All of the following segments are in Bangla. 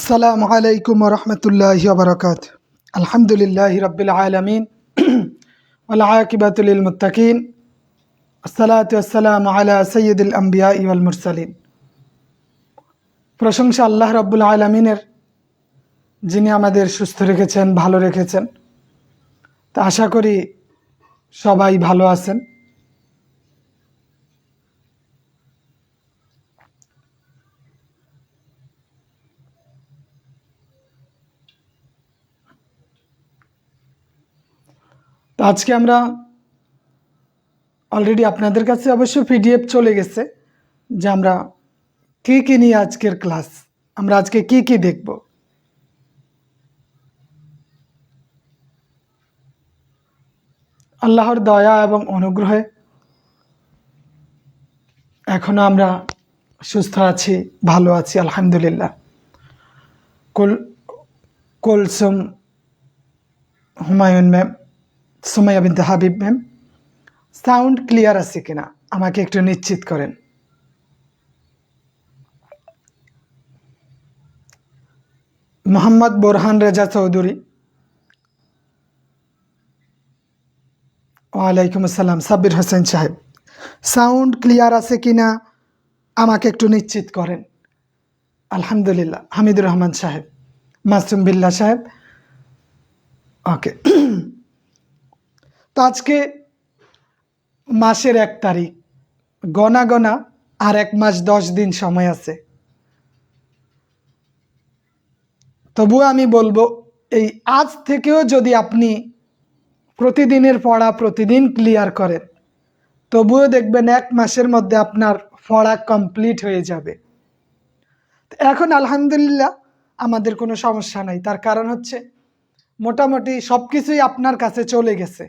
আসসালামু আলাইকুম ওয়া রাহমাতুল্লাহি ওয়া বারাকাতুহু। আলহামদুলিল্লাহি রাব্বিল আলামিন ওয়াল আকিবাতু লিল মুত্তাকিন। আসসালাতু ওয়াসসালামু আলা সাইয়্যিদিল আমবিয়াই ওয়াল মুরসালিন। প্রশংসা আল্লাহ রাব্বুল আলামিনের, যিনি আমাদের সুস্থ রেখেছেন, ভালো রেখেছেন। তা আশা করি সবাই ভালো আছেন। তো আজকে আমরা অলরেডি আপনাদের কাছে অবশ্য পিডিএফ চলে গেছে যে আমরা কি নিয়ে আজকের ক্লাস, আমরা আজকে কি দেখব। আল্লাহর দয়া এবং অনুগ্রহে এখনো আমরা সুস্থ আছি, ভালো আছি আলহামদুলিল্লাহ। কুলসুম, হুমায়ুন ম্যাম, সুমাইয়া বিনতে হাবিব ম্যাম, সাউন্ড ক্লিয়ার আছে কিনা আমাকে একটু নিশ্চিত করেন। মোহাম্মদ বোরহান রেজা চৌধুরী, ওয়ালাইকুম আসসালাম। সাব্বির হোসেন সাহেব, সাউন্ড ক্লিয়ার আছে কিনা আমাকে একটু নিশ্চিত করেন। আলহামদুলিল্লাহ। হামিদুর রহমান সাহেব, মাসুম বিল্লাহ সাহেব, ওকে। তো আজকে মাসের 1 তারিখ, গনা আর 1 মাস 10 দিন সময় আছে। তবুও আমি বলবো, এই আজ থেকেও যদি আপনি প্রতিদিনের পড়া প্রতিদিন ক্লিয়ার করেন, তবুও দেখবেন 1 মাসের মধ্যে আপনার পড়া কমপ্লিট হয়ে যাবে। এখন আলহামদুলিল্লাহ আমাদের কোনো সমস্যা নাই। তার কারণ হচ্ছে মোটামুটি সব কিছুই আপনার কাছে চলে গেছে।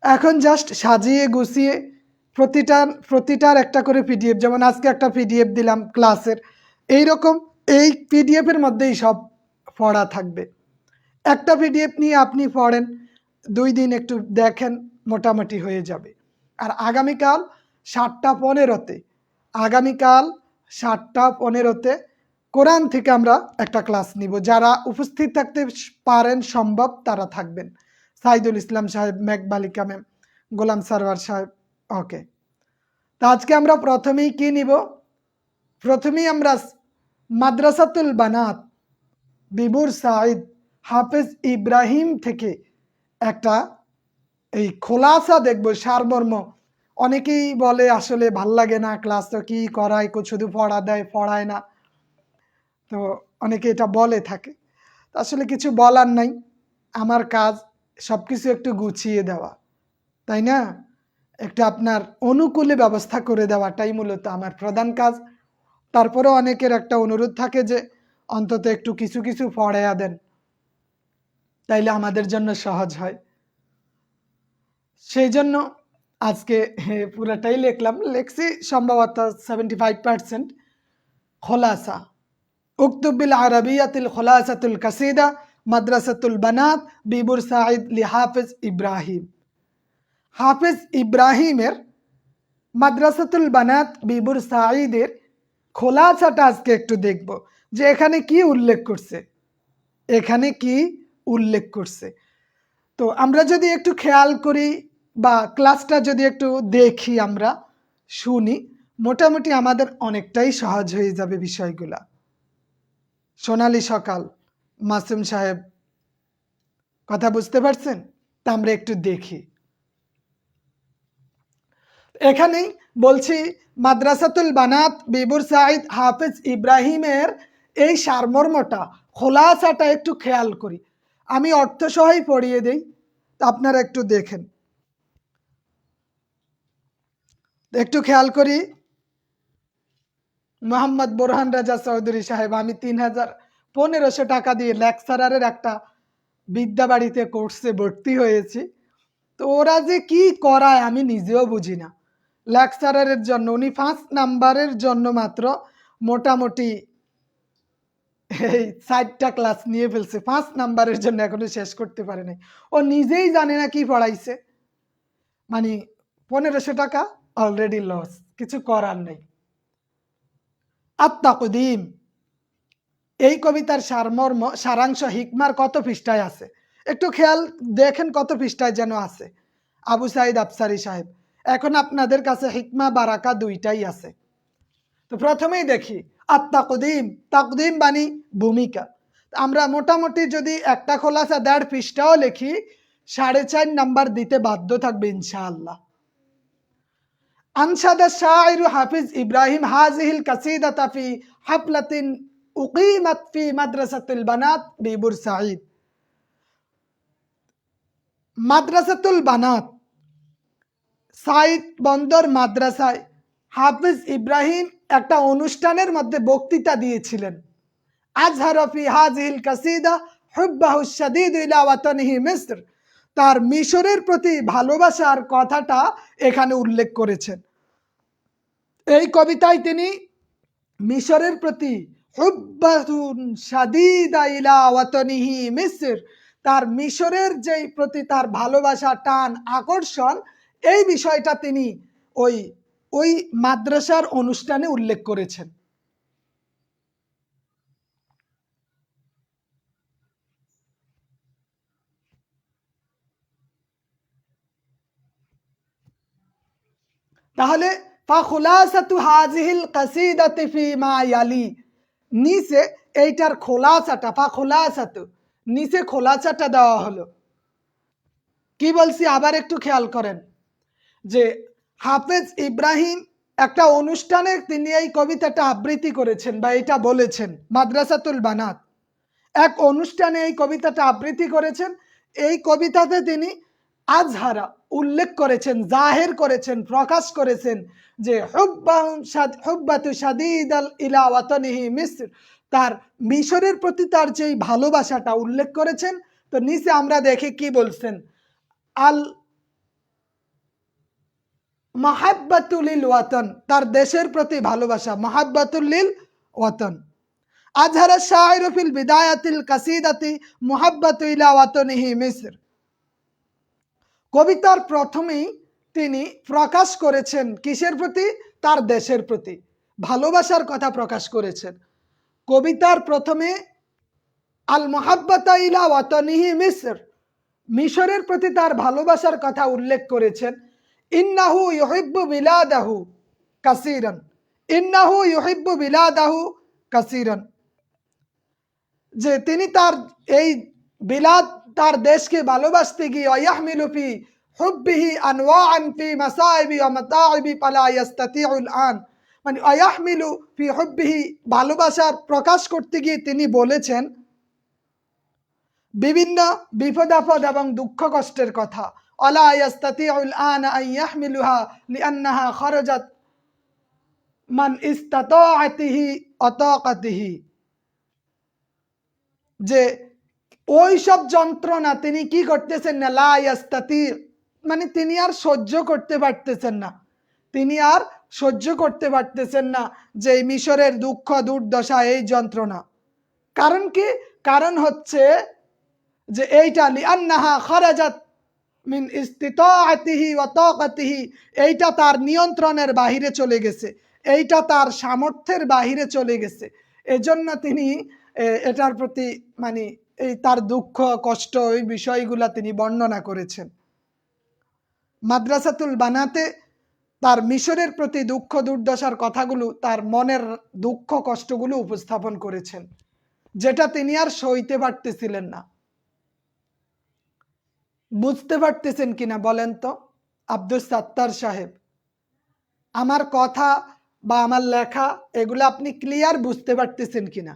এখন জাস্ট সাজিয়ে গুছিয়ে প্রতিটার একটা করে পিডিএফ, যেমন আজকে একটা পিডিএফ দিলাম ক্লাসের, এইরকম এই পিডিএফের মধ্যেই সব পড়া থাকবে। একটা পিডিএফ নিয়ে আপনি পড়েন, 2 দিন একটু দেখেন, মোটামুটি হয়ে যাবে। আর আগামীকাল 7টা 15-তে, আগামীকাল 7টা 15-তে কোরআন থেকে আমরা একটা ক্লাস নিব। যারা উপস্থিত থাকতে পারেন সম্ভব তারা থাকবেন। সাইদুল ইসলাম সাহেব, মেঘবালিকা ম্যাম, গোলাম সারওয়ার সাহেব, ওকে। তা আজকে আমরা প্রথমেই কি নিব? প্রথমেই আমরা মাদ্রাসাতুল বানাত বিবুর সাঈদ হাফেজ ইব্রাহিম থেকে একটা এই খোলাসা দেখব, সারমর্ম। অনেকেই বলে আসলে ভাল লাগে না, ক্লাস তো কি করায়, শুধু পড়া দেয়, পড়ায় না। তো অনেকে এটা বলে থাকে, আসলে কিছু বলার নাই। আমার কাজ সব কিছু একটু গুছিয়ে দেওয়া, তাই না? একটু আপনার অনুকূলে ব্যবস্থা করে দেওয়াটাই মূলত আমার প্রধান কাজ। তারপরেও অনেকের একটা অনুরোধ থাকে যে অন্তত একটু কিছু পড়াইয়া দেন, তাইলে আমাদের জন্য সহজ হয়। সেই জন্য আজকে পুরাটাই লেখছি সম্ভবত 75%। খোলাসা উক্তুব বিল আরাবিয়াতিল খোলাসাতুল কাসিদা মাদ্রাসাতুল বানাত বিবুর সাঈদ লি হাফেজ ইব্রাহিম। হাফেজ ইব্রাহিমের মাদ্রাসাতুল বানাত বিবুর সাঈদের খোলাসাটা আজকে একটু দেখব যে এখানে কি উল্লেখ করছে, এখানে কি উল্লেখ করছে। তো আমরা যদি একটু খেয়াল করি বা ক্লাসটা যদি একটু দেখি, আমরা শুনি, মোটামুটি আমাদের অনেকটাই সহজ হয়ে যাবে বিষয়গুলা। সোনালী সকাল, মাসুম সাহেব, কথা বুঝতে পারছেন? তা আমরা একটু দেখি। এখানেই বলছি মাদ্রাসাতুল বানাত বিবুর সাঈদ হাফেজ ইব্রাহিমের এই সারমর্মটা, খোলাসাটা একটু খেয়াল করি। আমি অর্থসহায় পড়িয়ে দেই, তা আপনারা একটু দেখেন, একটু খেয়াল করি। মোহাম্মদ বোরহান রাজা চৌধুরী সাহেব, আমি ৩,১৫০০ টাকা দিয়ে লেকচারারের একটা বিদ্যাবাড়িতে কোর্সে ভর্তি হয়েছি। তো ওরা যে কি করায় আমি নিজেও বুঝি না। লেকচারারের জন্য উনি 5 নাম্বারের জন্য মাত্র মোটামুটি এই 4টা ক্লাস নিয়ে ফেলছে। 5 নাম্বারের জন্য এখনো শেষ করতে পারে নাই। ও নিজেই জানে না কি পড়াইছে। মানে ১৫০০ টাকা অলরেডি লস, কিছু করার নেই। আত্তাকুদিম এই কবিতার সারমর্ম সারাংশ হিকমার কত পৃষ্ঠায় আছে? একটু খেয়াল দেখেন কত পৃষ্ঠায় যেন আছে। আবু সাইদ আফসারি সাহেব, এখন আপনাদের কাছে হিকমা বারাকা দুইটাই আছে। তো প্রথমেই দেখি আত-তাকদিম, তাকদিম বানি ভূমিকা। আমরা মোটামুটি যদি একটা খোলাসা 1.5 পৃষ্ঠাও লিখি 4.5 নাম্বার দিতে বাধ্য থাকবে ইনশাআল্লাহ। আনশাদা শাইরু হাফিজ ইব্রাহিম হাজিহিল কাসিদাতা ফি হাফলাতিন উকিমাত ফি মাদ্রাসাতুল বানাত বি বুরসাইদ। মাদ্রাসাতুল বানাত সাইদ বন্দর মাদ্রাসায় হাফিজ ইব্রাহিম একটা অনুষ্ঠানের মধ্যে বক্তৃতা দিয়েছিলেন। আজহারা ফি হাজিহিল কাসিদা হুব্বাহু শাদীদ ইলা ওয়াতানিহি মিসর, তার মিশরের প্রতি ভালোবাসার কথাটা এখানে উল্লেখ করেছেন। এই কবিতায় তিনি মিশরের প্রতি হুব্বাহুন শাদীদা ইলা ওয়াতানিহি মিসর, তার মিশরের যেই প্রতি তার ভালোবাসা, টান, আকর্ষণ, এই বিষয়টা তিনি ওই ওই মাদ্রাসার অনুষ্ঠানে উল্লেখ করেছেন। তাহলে ফাখুলাসাতু হাযিহিল কাসিদাতি ফিমা ইয়ালি, নিচে এইটার খোলাসাটা, ফাখুলাসাতু নিচে খোলাসাটা দেওয়া হলো। কি বলছি আবার একটু খেয়াল করেন যে হাফেজ ইব্রাহিম একটা অনুষ্ঠানে তিনি এই কবিতাটা আবৃত্তি করেছেন বা এটা বলেছেন। মাদ্রাসাতুল বানাত এক অনুষ্ঠানে এই কবিতাটা আবৃত্তি করেছেন। এই কবিতাতে তিনি আজহারা উল্লেখ করেছেন, জাহের করেছেন, প্রকাশ করেছেন যে হুব্বাতু শাদীদাল ইলা ওয়াতানিহি মিসর, তার মিশরের প্রতি তার যেই ভালোবাসাটা উল্লেখ করেছেন। তো নিচে আমরা দেখি কি বলছেন, আল মাহাব্বাতুল লিল ওয়াতন, তার দেশের প্রতি ভালোবাসা, মাহাব্বাতুল লিল ওয়াতন। আজহারা শাইরু ফিল বিদায়াতিল কাসিদাতি মুহাব্বাতু ইলা ওয়াতানিহি মিসর, কবিতার প্রথমেই তিনি প্রকাশ করেছেন কিসের প্রতি? তার দেশের প্রতি ভালোবাসার কথা প্রকাশ করেছেন। কবিতার প্রথমে আল মুহাব্বাতা ইলা ওয়াতানিহি মিসর, মিশরের প্রতি তার ভালোবাসার কথা উল্লেখ করেছেন। ইন্নাহু ইউহিব্বু বিলাদাহু কাসীরান, ইন্নাহু ইউহিব্বু বিলাদাহু কাসীরান, যে তিনি তার এই বিলাদ, তার দেশকে ভালোবাসতে গিয়ে ওয়াহমিলু ফি হুব্বিহি আনওয়াআন ফি মাসাইবি ওয়া মাতাইবি ফালা ইস্তাতিউল আন, মানে ওয়াহমিলু ফি হুব্বিহি ভালোবাসার প্রকাশ করতে গিয়ে তিনি বলেছেন বিভিন্ন বিপদ আপদ এবং দুঃখ কষ্টের কথা। আলা ইস্তাতিউল আন আন ইয়াহমিলুহা লিআন্নাহা খারাজাত মান ইস্তাতাআতিহি আতাকাতিহি, যে ওই সব যন্ত্রণা তিনি কি করতেছেন না, লা ইয়াস্তাতি, মানে তিনি আর সহ্য করতে পারতেছেন না, তিনি আর সহ্য করতে পারতেছেন না যে মিশরের দুঃখ দুর্দশা, এই যন্ত্রণা। কারণ কি? কারণ হচ্ছে যে এইটা লিআন্নাহা খারাজাত মিন ইস্তিতাআতিহি ওয়া তাকাতিহি, এইটা তার নিয়ন্ত্রণের বাহিরে চলে গেছে, এইটা তার সামর্থ্যের বাহিরে চলে গেছে। এজন্য তিনি এটার প্রতি মানে এই তার দুঃখ কষ্ট এই বিষয়গুলা তিনি বর্ণনা করেছেন। মাদ্রাসাতুল বানাতে তার মিশরের প্রতি দুঃখ দুর্দশার কথাগুলো, তার মনের দুঃখ কষ্টগুলো উপস্থাপন করেছেন, যেটা তিনি আর সইতে পারতেছিলেন না। বুঝতে পারতেছেন কিনা বলেন তো আব্দুল সাত্তার সাহেব? আমার কথা বা আমার লেখা এগুলো আপনি ক্লিয়ার বুঝতে পারতেছেন কিনা?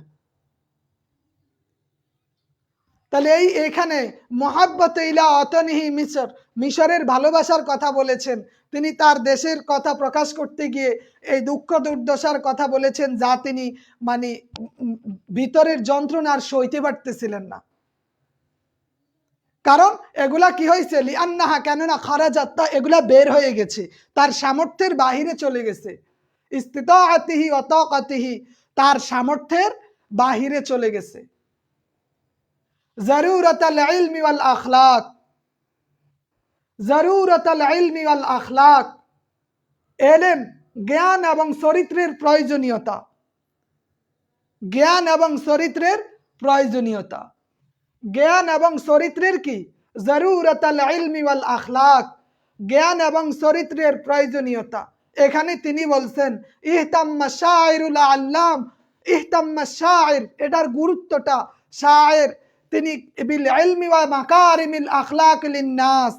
তাহলে এখানে মুহাব্বত ইলা ওয়াতানিহি মিসর, মিশরের ভালোবাসার কথা বলেছেন। তিনি তার দেশের কথা প্রকাশ করতে গিয়ে এই দুঃখ দুর্দশার কথা বলেছেন, যা তিনি মানে ভিতরের যন্ত্রণা আর সইতে পারতেছিলেন না। কারণ এগুলা কি হয়েছে, লিআন্নাহা, কেননা খারাজাত, এগুলা বের হয়ে গেছে, তার সামর্থ্যের বাহিরে চলে গেছে। ইস্তিতাআতিহি ওয়া তাকাতিহি, তার সামর্থ্যের বাহিরে চলে গেছে। জরুরাতাল ইলমি ওয়াল আখলাক, জরুরাতাল ইলমি ওয়াল আখলাক, এলেম, জ্ঞান এবং চরিত্রের প্রয়োজনীয়তা। জ্ঞান এবং চরিত্রের প্রয়োজনীয়তা। জ্ঞান এবং চরিত্রের কি জরুরত আল ইলমি ওয়াল আখলাক, জ্ঞান এবং চরিত্রের প্রয়োজনীয়তা। এখানে তিনি বলছেন ইহতাম্মা শায়রুল আল্লাম, ইহতাম্মা শায়র, এটার গুরুত্বটা শায়র তিনি বিল ইলমি ওয়া মাকারিমিল আখলাক লিন্নাস,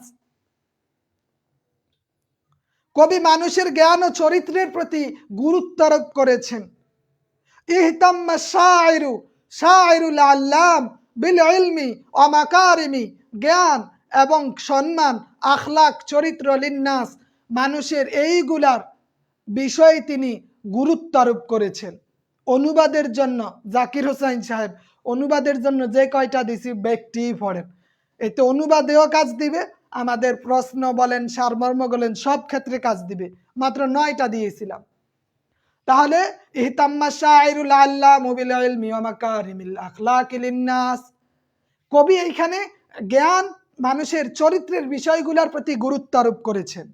কবি মানুষের জ্ঞান ও চরিত্রের প্রতি গুরুত্ব আরোপ করেছেন। ইহতাম্মা শায়রু, শায়রুল আল্লাম বিল ইলমি ওয়া মাকারিমি, জ্ঞান এবং সম্মান, আখলাক চরিত্র, লিন্নাস মানুষের, এইগুলার বিষয়ে তিনি গুরুত্ব আরোপ করেছেন। অনুবাদের জন্য জাকির হোসেন সাহেব অনুবাদের জন্য যে কয়টা দিছি ব্যক্তি পড়েন, এতে অনুবাদেও কাজ দিবে, আমাদের প্রশ্ন বলেন সারমর্ম বলেন সব ক্ষেত্রে কাজ দিবে। মাত্র 9টা দিয়েছিলাম। তাহলে ইহতাম্মা শায়রুল আল্লাম বিল ইলমি ওয়া মাকারিমিল আখলাকি লিন্নাস, কবি এইখানে জ্ঞান মানুষের চরিত্রের বিষয়গুলোর প্রতি গুরুত্ব আরোপ করেছেন।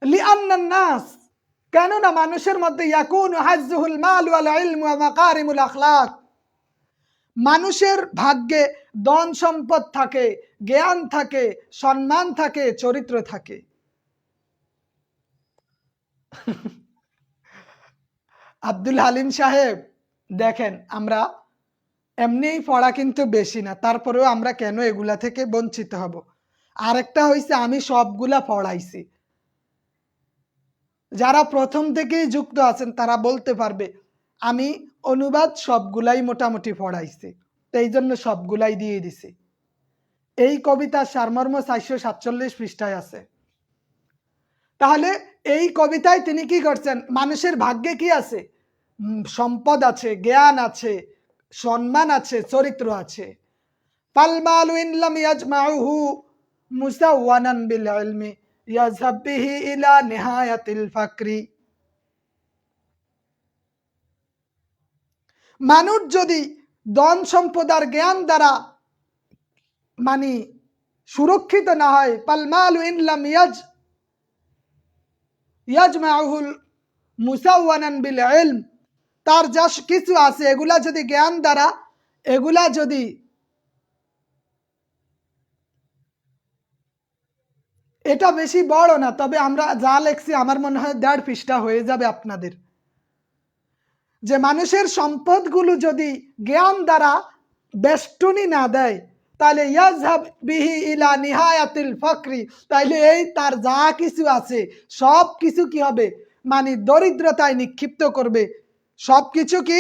লিআন্নান নাস, কেননা মানুষের মধ্যে ইয়াকুনু হাজ্জুহুল মাল ওয়াল ইলম ওয়া মাকারিমুল আখলাক, মানুষের ভাগ্যে ধন সম্পদ থাকে, জ্ঞান থাকে, সম্মান থাকে, চরিত্র থাকে। আব্দুল হালিম সাহেব দেখেন, আমরা এমনিই পড়া কিন্তু বেশি না, তারপরেও আমরা কেন এগুলা থেকে বঞ্চিত হব? আরেকটা হইছে আমি সবগুলা পড়াইছি। যারা প্রথম থেকেই যুক্ত আছেন তারা বলতে পারবে আমি অনুবাদ সবগুলাই মোটামুটি পড়াইছি, তো এই জন্য সবগুলাই দিয়ে দিছি। এই কবিতার সারমর্ম 447 পৃষ্ঠায় আছে। তাহলে এই কবিতায় তিনি কি করছেন? মানুষের ভাগ্যে কি আছে? সম্পদ আছে, জ্ঞান আছে, সম্মান আছে, চরিত্র আছে। ফালমালু ইন লাম ইয়াজমাউহু মুসাওয়ানান বিল ইলমি ইয়াযহাব বিহি ইলা নিহায়াতিল ফাকরি, মানুষ যদি ধন সম্পদ আর জ্ঞান দ্বারা মানে সুরক্ষিত না হয়, ফালমালু ইন লাম ইয়াজমাউহু মুসাওয়ানান বিল ইলম, তার যা কিছু আছে এগুলা যদি জ্ঞান দ্বারা, এগুলা যদি এটা বেশি বড় না, তবে আমরা যা লেখছি আমার মনে হয় 1.5 পৃষ্ঠা হয়ে যাবে আপনাদের, যে মানুষের সম্পদগুলো যদি জ্ঞান দ্বারা বেষ্টনী না দেয় তাহলে ইয়াযহাব বিহি ইলা নিহায়াতিল ফাকরি, তাইলে এই তার যা কিছু আছে সব কিছু কি হবে? মানে দরিদ্রতায় নিক্ষিপ্ত করবে, সব কিছু কি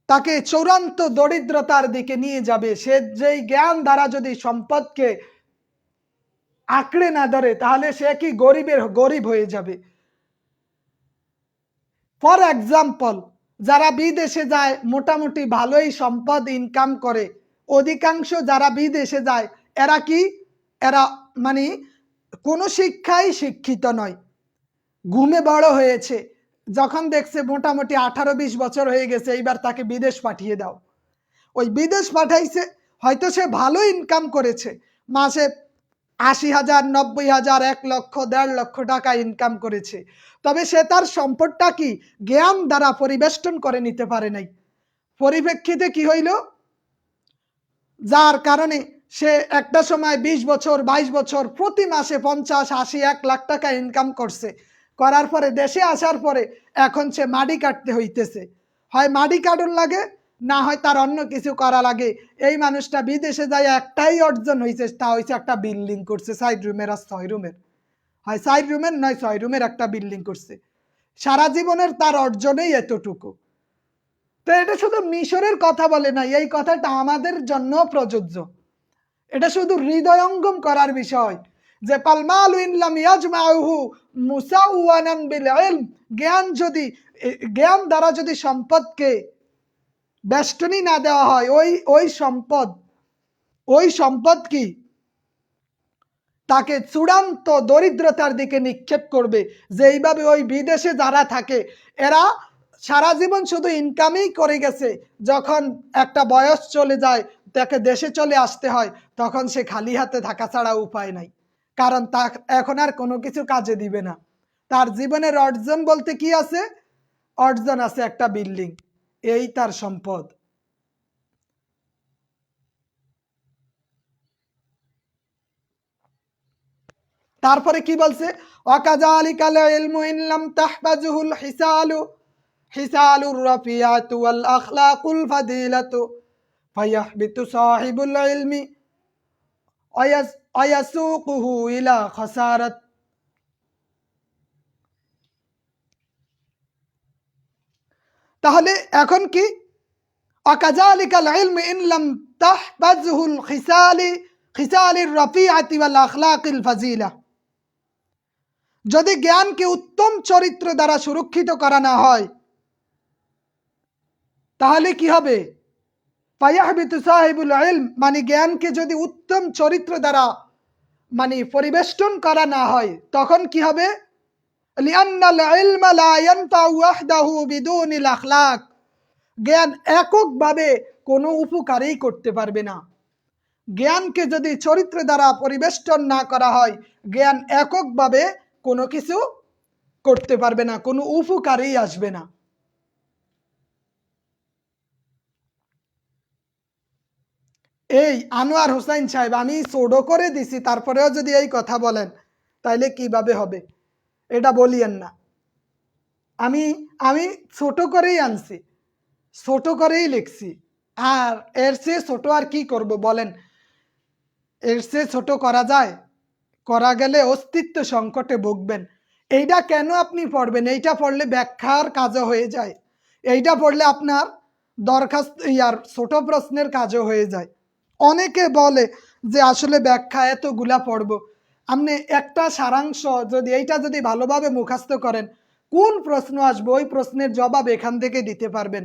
তাকে চূড়ান্ত দরিদ্রতার দিকে নিয়ে যাবে। সে যেই জ্ঞান দ্বারা যদি সম্পদকে আঁকড়ে না ধরে তাহলে সে কি গরিব হয়ে যাবে। ফর এক্সাম্পল, যারা বিদেশে যায় মোটামুটি ভালোই সম্পদ ইনকাম করে, অধিকাংশ যারা বিদেশে যায় এরা কি, এরা মানে কোনো শিক্ষায় শিক্ষিত নয়, ঘুমে বড় হয়েছে, যখন দেখছে মোটামুটি 18-20 বছর হয়ে গেছে এইবার তাকে বিদেশ পাঠিয়ে দাও, ওই বিদেশ পাঠাইছে, হয়তো সে ভালো ইনকাম করেছে, মাসে 80,000, 90,000, 1 লক্ষ, 1.5 লক্ষ টাকা ইনকাম করেছে, তবে সে তার সম্পদটা কি জ্ঞান দ্বারা পরিবেষ্টন করে নিতে পারে নাই। পরিপ্রেক্ষিতে কি হইল? যার কারণে সে একটা সময় 20 বছর 22 বছর প্রতি মাসে 50, 80, 1 লাখ টাকা ইনকাম করছে, করার পরে দেশে আসার পরে এখন সে মাটি কাটতে হইতেছে, হয় মাটি কাটন লাগে, না হয় তার অন্য কিছু করা লাগে। এই মানুষটা বিদেশে যায় একটাই অর্জন হয়েছে, তা হয়েছে একটা বিল্ডিং করছে 4 রুমের আর 6 রুমের, হয় 4 রুমের নয় 6 রুমের একটা বিল্ডিং করছে। সারা জীবনের তার অর্জনেই এতটুকু। তো এটা শুধু মিশরের কথা বলে না, এই কথাটা আমাদের জন্য প্রযোজ্য। এটা শুধু হৃদয়ঙ্গম করার বিষয় যে পালমালু ইন লাম ইয়াজমাউহু মুসাওয়ানান বিল ইলম, জ্ঞান দ্বারা যদি সম্পদকে বেষ্টনী না দেওয়া হয়, ওই সম্পদ কি তাকে চূড়ান্ত দরিদ্রতার দিকে নিক্ষেপ করবে। যেইভাবে ওই বিদেশে যারা থাকে এরা সারা জীবন শুধু ইনকামই করে গেছে, যখন একটা বয়স চলে যায় তাকে দেশে চলে আসতে হয়, তখন সে খালি হাতে থাকা ছাড়া উপায় নাই। কারণ তা এখন আর কোনো কিছু কাজে দিবে না। তার জীবনের অর্জন বলতে কি আছে? অর্জন আছে একটা বিল্ডিং, এই তার সম্পদ। তারপরে কি বলছে? ওয়াকাযালিকাল ইলমু ইন লাম তাহবাজুহুল হিসালুর রাফিয়াতু ওয়াল আখলাকুল ফাদিলাতু ফায়াহবিতু সাহিবুল ইলমি ওয়ায়াসুকুহু ইলা খাসারাত। তাহলে এখন কি? ওয়াকাযালিকাল ইলমু ইন লাম তাহবাজুহুল খিসালির রাফিয়াতি ওয়াল আখলাকিল ফাজিলা। যদি জ্ঞানকে উত্তম চরিত্র দ্বারা সুরক্ষিত করা না হয় তাহলে কি হবে? ফায়াহবিতু সাহিবুল ইলম, মানে জ্ঞানকে যদি উত্তম চরিত্র দ্বারা মানে পরিবেষ্টন করা না হয় তখন কি হবে? লিআন্নাল ইলমা লা ইয়ানফাউ ওয়াহদাহু বিদুনিল আখলাক। জ্ঞান এককভাবে কোনো উপকারই করতে পারবে না। জ্ঞানকে যদি চরিত্র দ্বারা পরিবেষ্টন না করা হয়, জ্ঞান এককভাবে কোনো কিছু করতে পারবে না, কোনো উপকারই আসবে না। এই আনোয়ার হোসাইন সাহেব, আমি ছোট করে দিছি, তারপরেও যদি এই কথা বলেন তাইলে কিভাবে হবে? এটা বলিয়েন না। আমি আমি ছোট করেই আনছি, ছোট করেই লিখছি। আর এর চেয়ে ছোট আর কি করব বলেন? এর চেয়ে ছোট করা যায়? করা গেলে অস্তিত্ব সংকটে ভুগবেন। এইটা কেন আপনি পড়বেন? এইটা পড়লে ব্যাখ্যার কাজও হয়ে যায়, এইটা পড়লে আপনার দরখাস্ত ইয়ার ছোট প্রশ্নের কাজও হয়ে যায়। অনেকে বলে যে আসলে ব্যাখ্যা এতগুলা পড়ব। আপনি একটা সারাংশ যদি এইটা যদি ভালোভাবে মুখস্থ করেন, কোন প্রশ্ন আসবে ওই প্রশ্নের জবাব এখান থেকে দিতে পারবেন।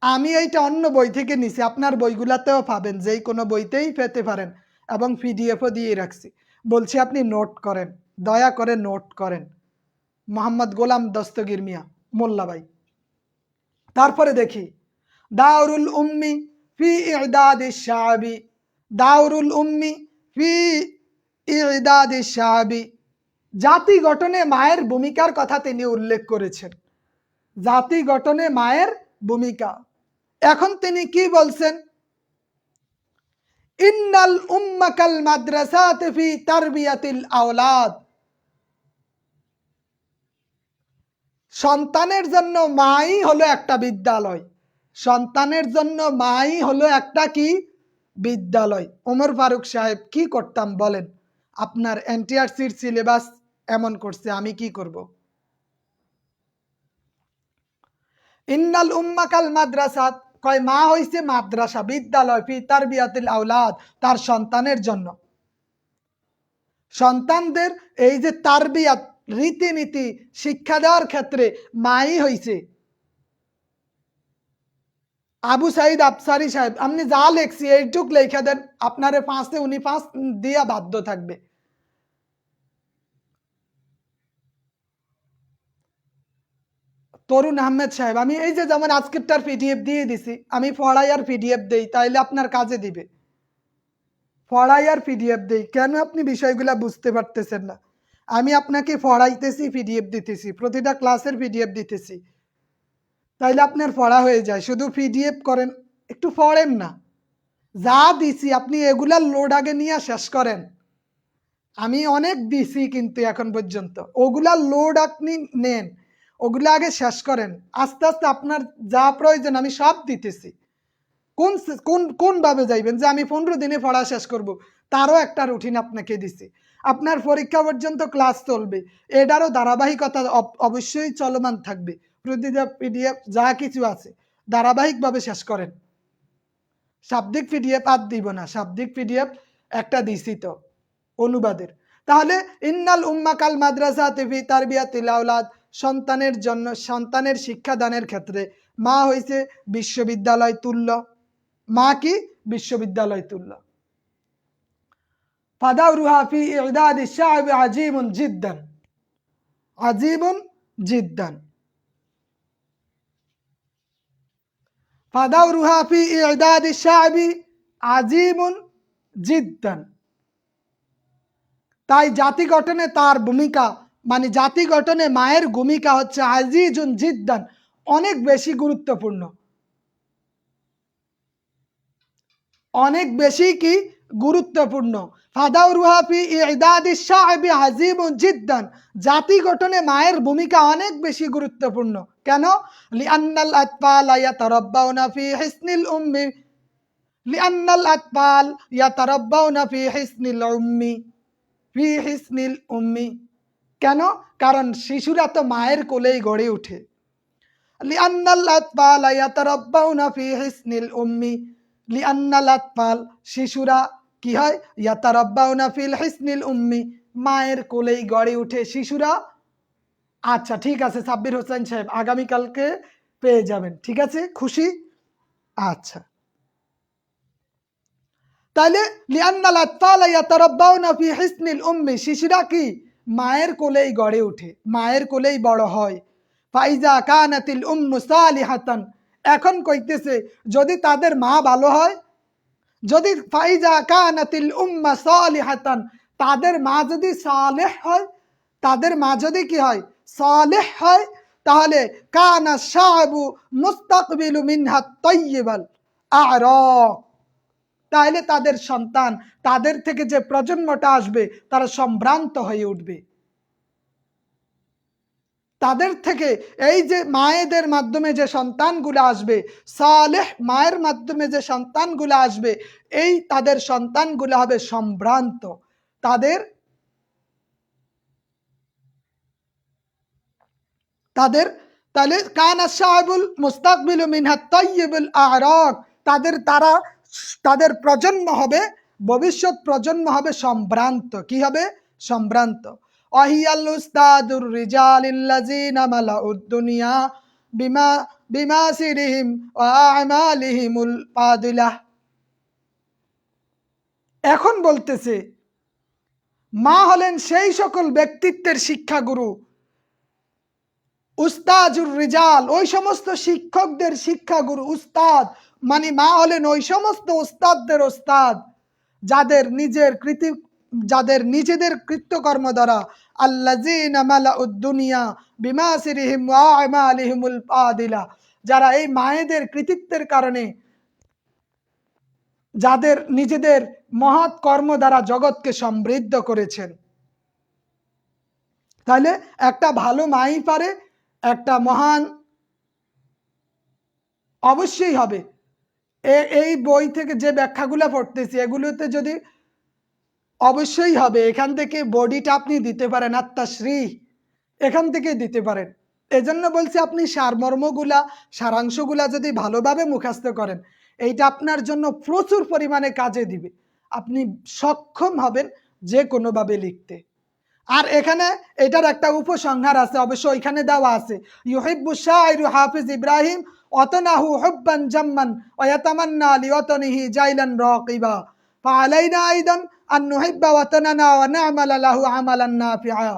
আমি এইটা অন্য বই থেকে নিছি, আপনার বইগুলাতেও পাবেন, যেই কোনো বইতেই পেতে পারেন, এবং পিডিএফও দিয়ে রাখছি। বলছি আপনি নোট করেন, দয়া করে নোট করেন। মোহাম্মদ গোলাম দস্তগীর মিয়া মোল্লা ভাই। তারপরে দেখি দাউরুল উম্মি ফি ইদাদিশ শাআবি। দাউরুল উম্মি ফি ইদাদিশ শাআবি, জাতি গঠনে মায়ের ভূমিকার কথা তিনি উল্লেখ করেছেন। জাতি গঠনে মায়ের ভূমিকা। এখন তিনি কি বলছেন? ইন্নাল উম্মাকাল মাদ্রাসাত ফি তারবিয়াতিল আওলাদ। সন্তানের জন্য মাই হলো একটা বিদ্যালয়। সন্তানের জন্য মাই হলো একটা কি? বিদ্যালয়। ওমর ফারুক সাহেব কি করতাম বলেন? আপনার এনটিআরসির সিলেবাস এমন করছে, আমি কি করব? ইন্নাল উম্মাকাল মাদ্রাসাত, কয় মা হইছে মাদ্রাসা, বিদ্যালয়, ফি তারবিয়াতিল আওলাদ, তার সন্তানের জন্য। সন্তানদের এই যে তারবিয়াত, রীতিনীতি শিক্ষা দেওয়ার ক্ষেত্রে মাই হইছে। আবু সাইদ আফসারি সাহেব, আপনি যা লেখছি এইটুক লেখা দেন, আপনারে পাঁচে উনি পাঁচ দিয়া বাধ্য থাকবে। তরুণ আহমেদ সাহেব, আমি এই যে যেমন আজকেরটার পিডিএফ দিয়ে দিছি, আমি পড়াই আর পিডিএফ দেই, তাইলে আপনার কাজে দিবে। পড়াই আর পিডিএফ দেই, কেন আপনি বিষয়গুলা বুঝতে পারতেছেন না? আমি আপনাকে পড়াইতেছি, পিডিএফ দিতেছি, প্রতিটা ক্লাসের পিডিএফ দিতেছি, তাইলে আপনার পড়া হয়ে যায়। শুধু পিডিএফ করেন, একটু পড়েন না। যা দিছি আপনি এগুলার লোড আগে নিয়ে শেষ করেন। আমি অনেক দিছি কিন্তু এখন পর্যন্ত, ওগুলার লোড আপনি নেন, ওগুলো আগে শেষ করেন। আস্তে আস্তে আপনার যা প্রয়োজন আমি সব দিতেছি। কোন কোন কোনভাবে যাইবেন যে আমি 15 দিনে পড়া শেষ করব, তারও একটা রুটিন আপনাকে দিছি। আপনার পরীক্ষা পর্যন্ত ক্লাস চলবে, এটারও ধারাবাহিকতা অবশ্যই চলমান থাকবে। প্রতিটা পিডিএফ যা কিছু আছে ধারাবাহিকভাবে শেষ করেন। শাব্দিক পিডিএফ আর দিব না, শাব্দিক পিডিএফ একটা দিছি তো অনুবাদের। তাহলে ইন্নাল উম্মাকাল মাদ্রাসাতি ফি তারবিয়াতিল আওলাদ, সন্তানের জন্য, সন্তানের শিক্ষাদানের ক্ষেত্রে মা হইছে বিশ্ববিদ্যালয় তুল্য। মা কি? বিশ্ববিদ্যালয় তুল্য। ফাদাউরুহা ফি ইদাদিশ শা'ব আজীবুন জিদ্দান, আজীবুন জিদ্দান। ফাদাউরুহা ফি ইদাদিশ শা'ব আজীবুন জিদ্দান। তাই জাতি গঠনে তার ভূমিকা, মানে জাতি গঠনে মায়ের ভূমিকা হচ্ছে আজিজুন জিদ্দান, অনেক বেশি গুরুত্বপূর্ণ, অনেক বেশি কি গুরুত্বপূর্ণ। ফাদাউরুহা ফি ইদাদিশ শা'বি আজিমুন জিদ্দান, জাতি গঠনে মায়ের ভূমিকা অনেক বেশি গুরুত্বপূর্ণ। কেন? লিআন্নাল আতফালা ইয়াতারাব্বাউনা ফি হিসনিল উম্মি, লিআন্নাল আতফাল ইয়াতারাব্বাউনা ফি হিসনিল উম্মি, ফি হিসনিল উম্মি। কেন? কারণ শিশুরা তো মায়ের কোলেই গড়ে ওঠে। লিআন্নাল আতফালা ইয়াতারাব্বাউনা ফি হিসনিল উম্মি, লিআন্নাল আতফাল শিশুরা কি হয়, ইয়াতারাব্বাউনা ফিল হিসনিল উম্মি, মায়ের কোলেই গড়ে ওঠে শিশুরা। আচ্ছা ঠিক আছে সাব্বির হোসেন সাহেব, আগামীকালকে পেয়ে যাবেন, ঠিক আছে, খুশি? আচ্ছা, তাহলে লিআন্নাল আতফালা ইয়াতারাব্বাউনা ফি হিসনিল উম্মি, শিশুরা কি মায়ের কোলেই গড়ে ওঠে, মায়ের কোলেই বড় হয়। ফাইজা কানাতিল উম্মু সালিহাতান, এখন কইতেছে যদি তাদের মা ভালো হয়, যদি ফাইজা কানাতিল উম্মা সালিহাতান, তাদের মা যদি সালেহ হয়, তাদের মা যদি কি হয়, সালেহ হয়, তাহলে কানা শাবু মুস্তাকবিলু মিনহা তাইয়িবাল আ'রাক, তাহলে তাদের সন্তান, তাদের থেকে যে প্রজন্মটা আসবে তারা সম্ভ্রান্ত হয়ে উঠবে। তাদের থেকে এই যে মায়েদের মাধ্যমে যে সন্তানগুলো আসবে, সালেহ মায়ের মাধ্যমে যে সন্তানগুলো আসবে, এই তাদের সন্তানগুলো হবে সম্ভ্রান্ত। তাদের তাদের তাহলে কানা শাবুল মুস্তাকবিলু মিনহা তাইয়িবুল আ'রাক, তাদের প্রজন্ম হবে, ভবিষ্যৎ প্রজন্ম হবে সম্ভ্রান্ত। কি হবে? সম্ভ্রান্ত। ওয়াহিয়াল উস্তাদুর রিজালিল্লাযিনা মালাউদ দুনিয়া বিমা বিমাসিরিহিম ওয়া আমালিহিমুল ফাদিলাহ। এখন বলতেছে মা হলেন সেই সকল ব্যক্তিত্বের শিক্ষাগুরু, উস্তাজুর রিজাল ওই সমস্ত শিক্ষকদের শিক্ষাগুরু। উস্তাদ মানে মা হলেন ওই সমস্ত উস্তাদদের উস্তাদ যাদের নিজেদের কৃত্যকর্ম দ্বারা আল্লাযিনা মালাউদ দুনিয়া বিমাসিরিহিম ওয়া আমালিহিমুল ফাদিলা, যারা এই মায়েদের কৃতিত্বের কারণে, যাদের নিজেদের মহৎ কর্ম দ্বারা জগৎকে সমৃদ্ধ করেছেন। তাহলে একটা ভালো মাই পারে, একটা মহান অবশ্যই হবে। এই বই থেকে যে ব্যাখ্যাগুলো পড়তেছি এগুলোতে যদি অবশ্যই হবে, এখান থেকে বডিটা আপনি দিতে পারেন, আত্মাশ্রী এখান থেকে দিতে পারেন। এজন্য বলছি আপনি সারমর্মগুলা, সারাংশগুলা যদি ভালোভাবে মুখস্থ করেন, এইটা আপনার জন্য প্রচুর পরিমাণে কাজে দিবে, আপনি সক্ষম হবেন যে কোনোভাবে লিখতে। আর এখানে এটার একটা উপসংহার আছে, অবশ্য এখানে দেওয়া আছে, ইউহিব্বু শাইরু হাফিজ ইব্রাহিম ওয়াতানাহু হুব্বান জাম্মান ওয়া ইয়াতামান্না লিওয়াতানিহি জাইলান রাকিবা ফাআলাইনা আইদান আন নুহিব্বা ওয়াতানানা ওয়া না'মালা লাহু আমালান নাফিআ।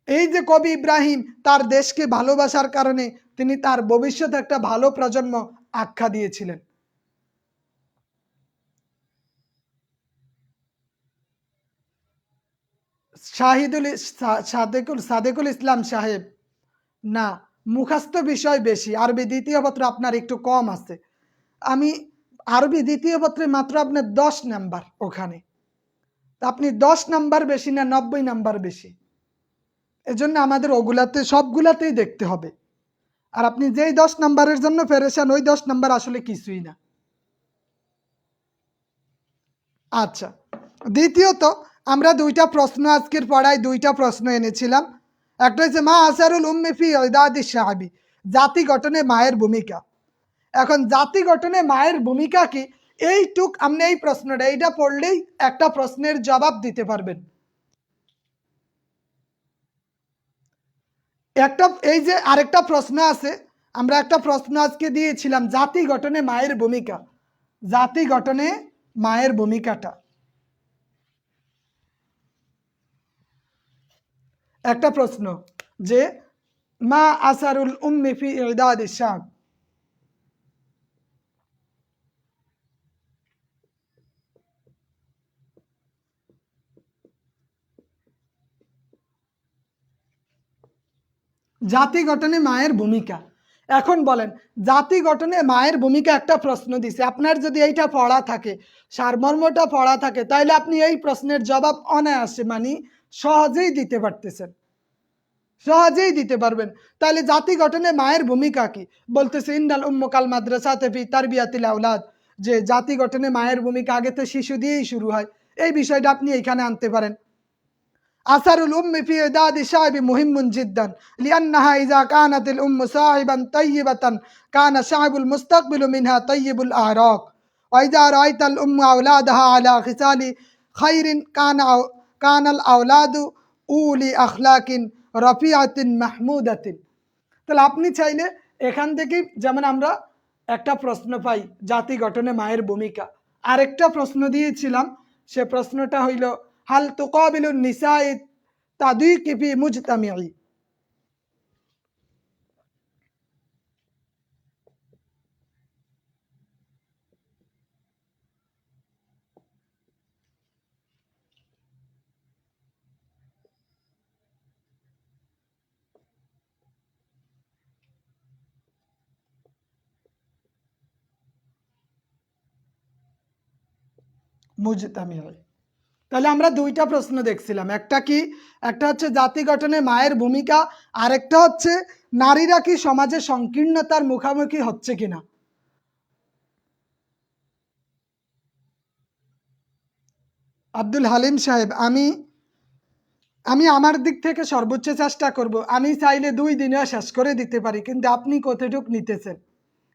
এই যে কবি ইব্রাহিম তার দেশকে ভালোবাসার কারণে তিনি তার ভবিষ্যতে একটা ভালো প্রজন্ম আখ্যা দিয়েছিলেন। সাদেকুল ইসলাম সাহেব, না মুখস্থ বিষয় বেশি, আরবি দ্বিতীয় পত্র আপনার একটু কম আছে। আমি আরবি দ্বিতীয় পত্রে মাত্র আপনার 10 নাম্বার, ওখানে আপনি 10 নাম্বার বেশি না 90 নাম্বার বেশি, এজন্য আমাদের ওগুলাতে সবগুলাতেই দেখতে হবে। আর আপনি যেই 10 নাম্বারের জন্য পেরেছেন ওই 10 নাম্বার আসলে কিছুই না। আচ্ছা, দ্বিতীয়ত আমরা দুইটা প্রশ্ন আজকের পড়ায় দুইটা প্রশ্ন এনেছিলাম। একটা হচ্ছে মা আসারুল উম্মি ফি ইদাদিশ শা'বি, জাতি গঠনে মায়ের ভূমিকা। এখন জাতি গঠনে মায়ের ভূমিকা কি, এইটুক আপনি এই প্রশ্নটা এইটা পড়লেই একটা প্রশ্নের জবাব দিতে পারবেন। একটা এই যে আরেকটা প্রশ্ন আছে, আমরা একটা প্রশ্ন আজকে দিয়েছিলাম জাতি গঠনে মায়ের ভূমিকা, জাতি গঠনে মায়ের ভূমিকাটা, একটা প্রশ্ন যে মা আসারুল উম্মি ফি ইদাদিশ শা'ব, জাতি গঠনে মায়ের ভূমিকা। এখন বলেন, জাতি গঠনে মায়ের ভূমিকা একটা প্রশ্ন দিছে, আপনার যদি এইটা পড়া থাকে, সারমর্মটা পড়া থাকে, তাহলে আপনি এই প্রশ্নের জবাব অনায়াসে মানে সহজেই দিতে পারতেছেন, সহজেই দিতে পারবেন। তাহলে জাতি গঠনে মায়ের ভূমিকা কি? বলতেছে ইন্নাল উম্মু কাল মাদ্রাসাতে ফি তারবিয়াতিল আওলাদ, যে জাতি গঠনে মায়ের ভূমিকা আগে তো শিশু দিয়েই শুরু হয়। এই বিষয়টা আপনি এখানে আনতে পারেন। আসারুল উম্মি ফি ইদাদি শাইবি মুহিম্মুন জিদ্দান লিআন্নাহা ইযা কানাতিল উম্মু সাহিবান তাইয়িবাতান কানা শাইবুল মুস্তাকবিলু মিনহা তাইয়িবুল আরাক ওয়া ইযা রাআইতাল উম্মু আওলাদাহা আলা খিসালি খাইরিন কানাল আওলাদু উলি আখলাকিন রফিআতিন মাহমুদাতিন। তাহলে আপনি চাইলে এখান থেকেই, যেমন আমরা একটা প্রশ্ন পাই জাতি গঠনে মায়ের ভূমিকা, আরেকটা প্রশ্ন দিয়েছিলাম, সে প্রশ্নটা হইল হাল তুকাবিলুন নিসাই তাদুইকি ফি মুজতামিই। মুজতামিই, তাহলে আমরা দুইটা প্রশ্ন দেখছিলাম, একটা কি, একটা হচ্ছে জাতি গঠনে মায়ের ভূমিকা, আরেকটা হচ্ছে নারীরা কি সমাজে সংকীর্ণতার মুখোমুখি হচ্ছে কিনা। আব্দুল হালিম সাহেব, আমি আমার দিক থেকে সর্বোচ্চ চেষ্টা করব। আমি চাইলে 2 দিনেও শেষ করে দিতে পারি, কিন্তু আপনি কতটুকু নিতেছেন।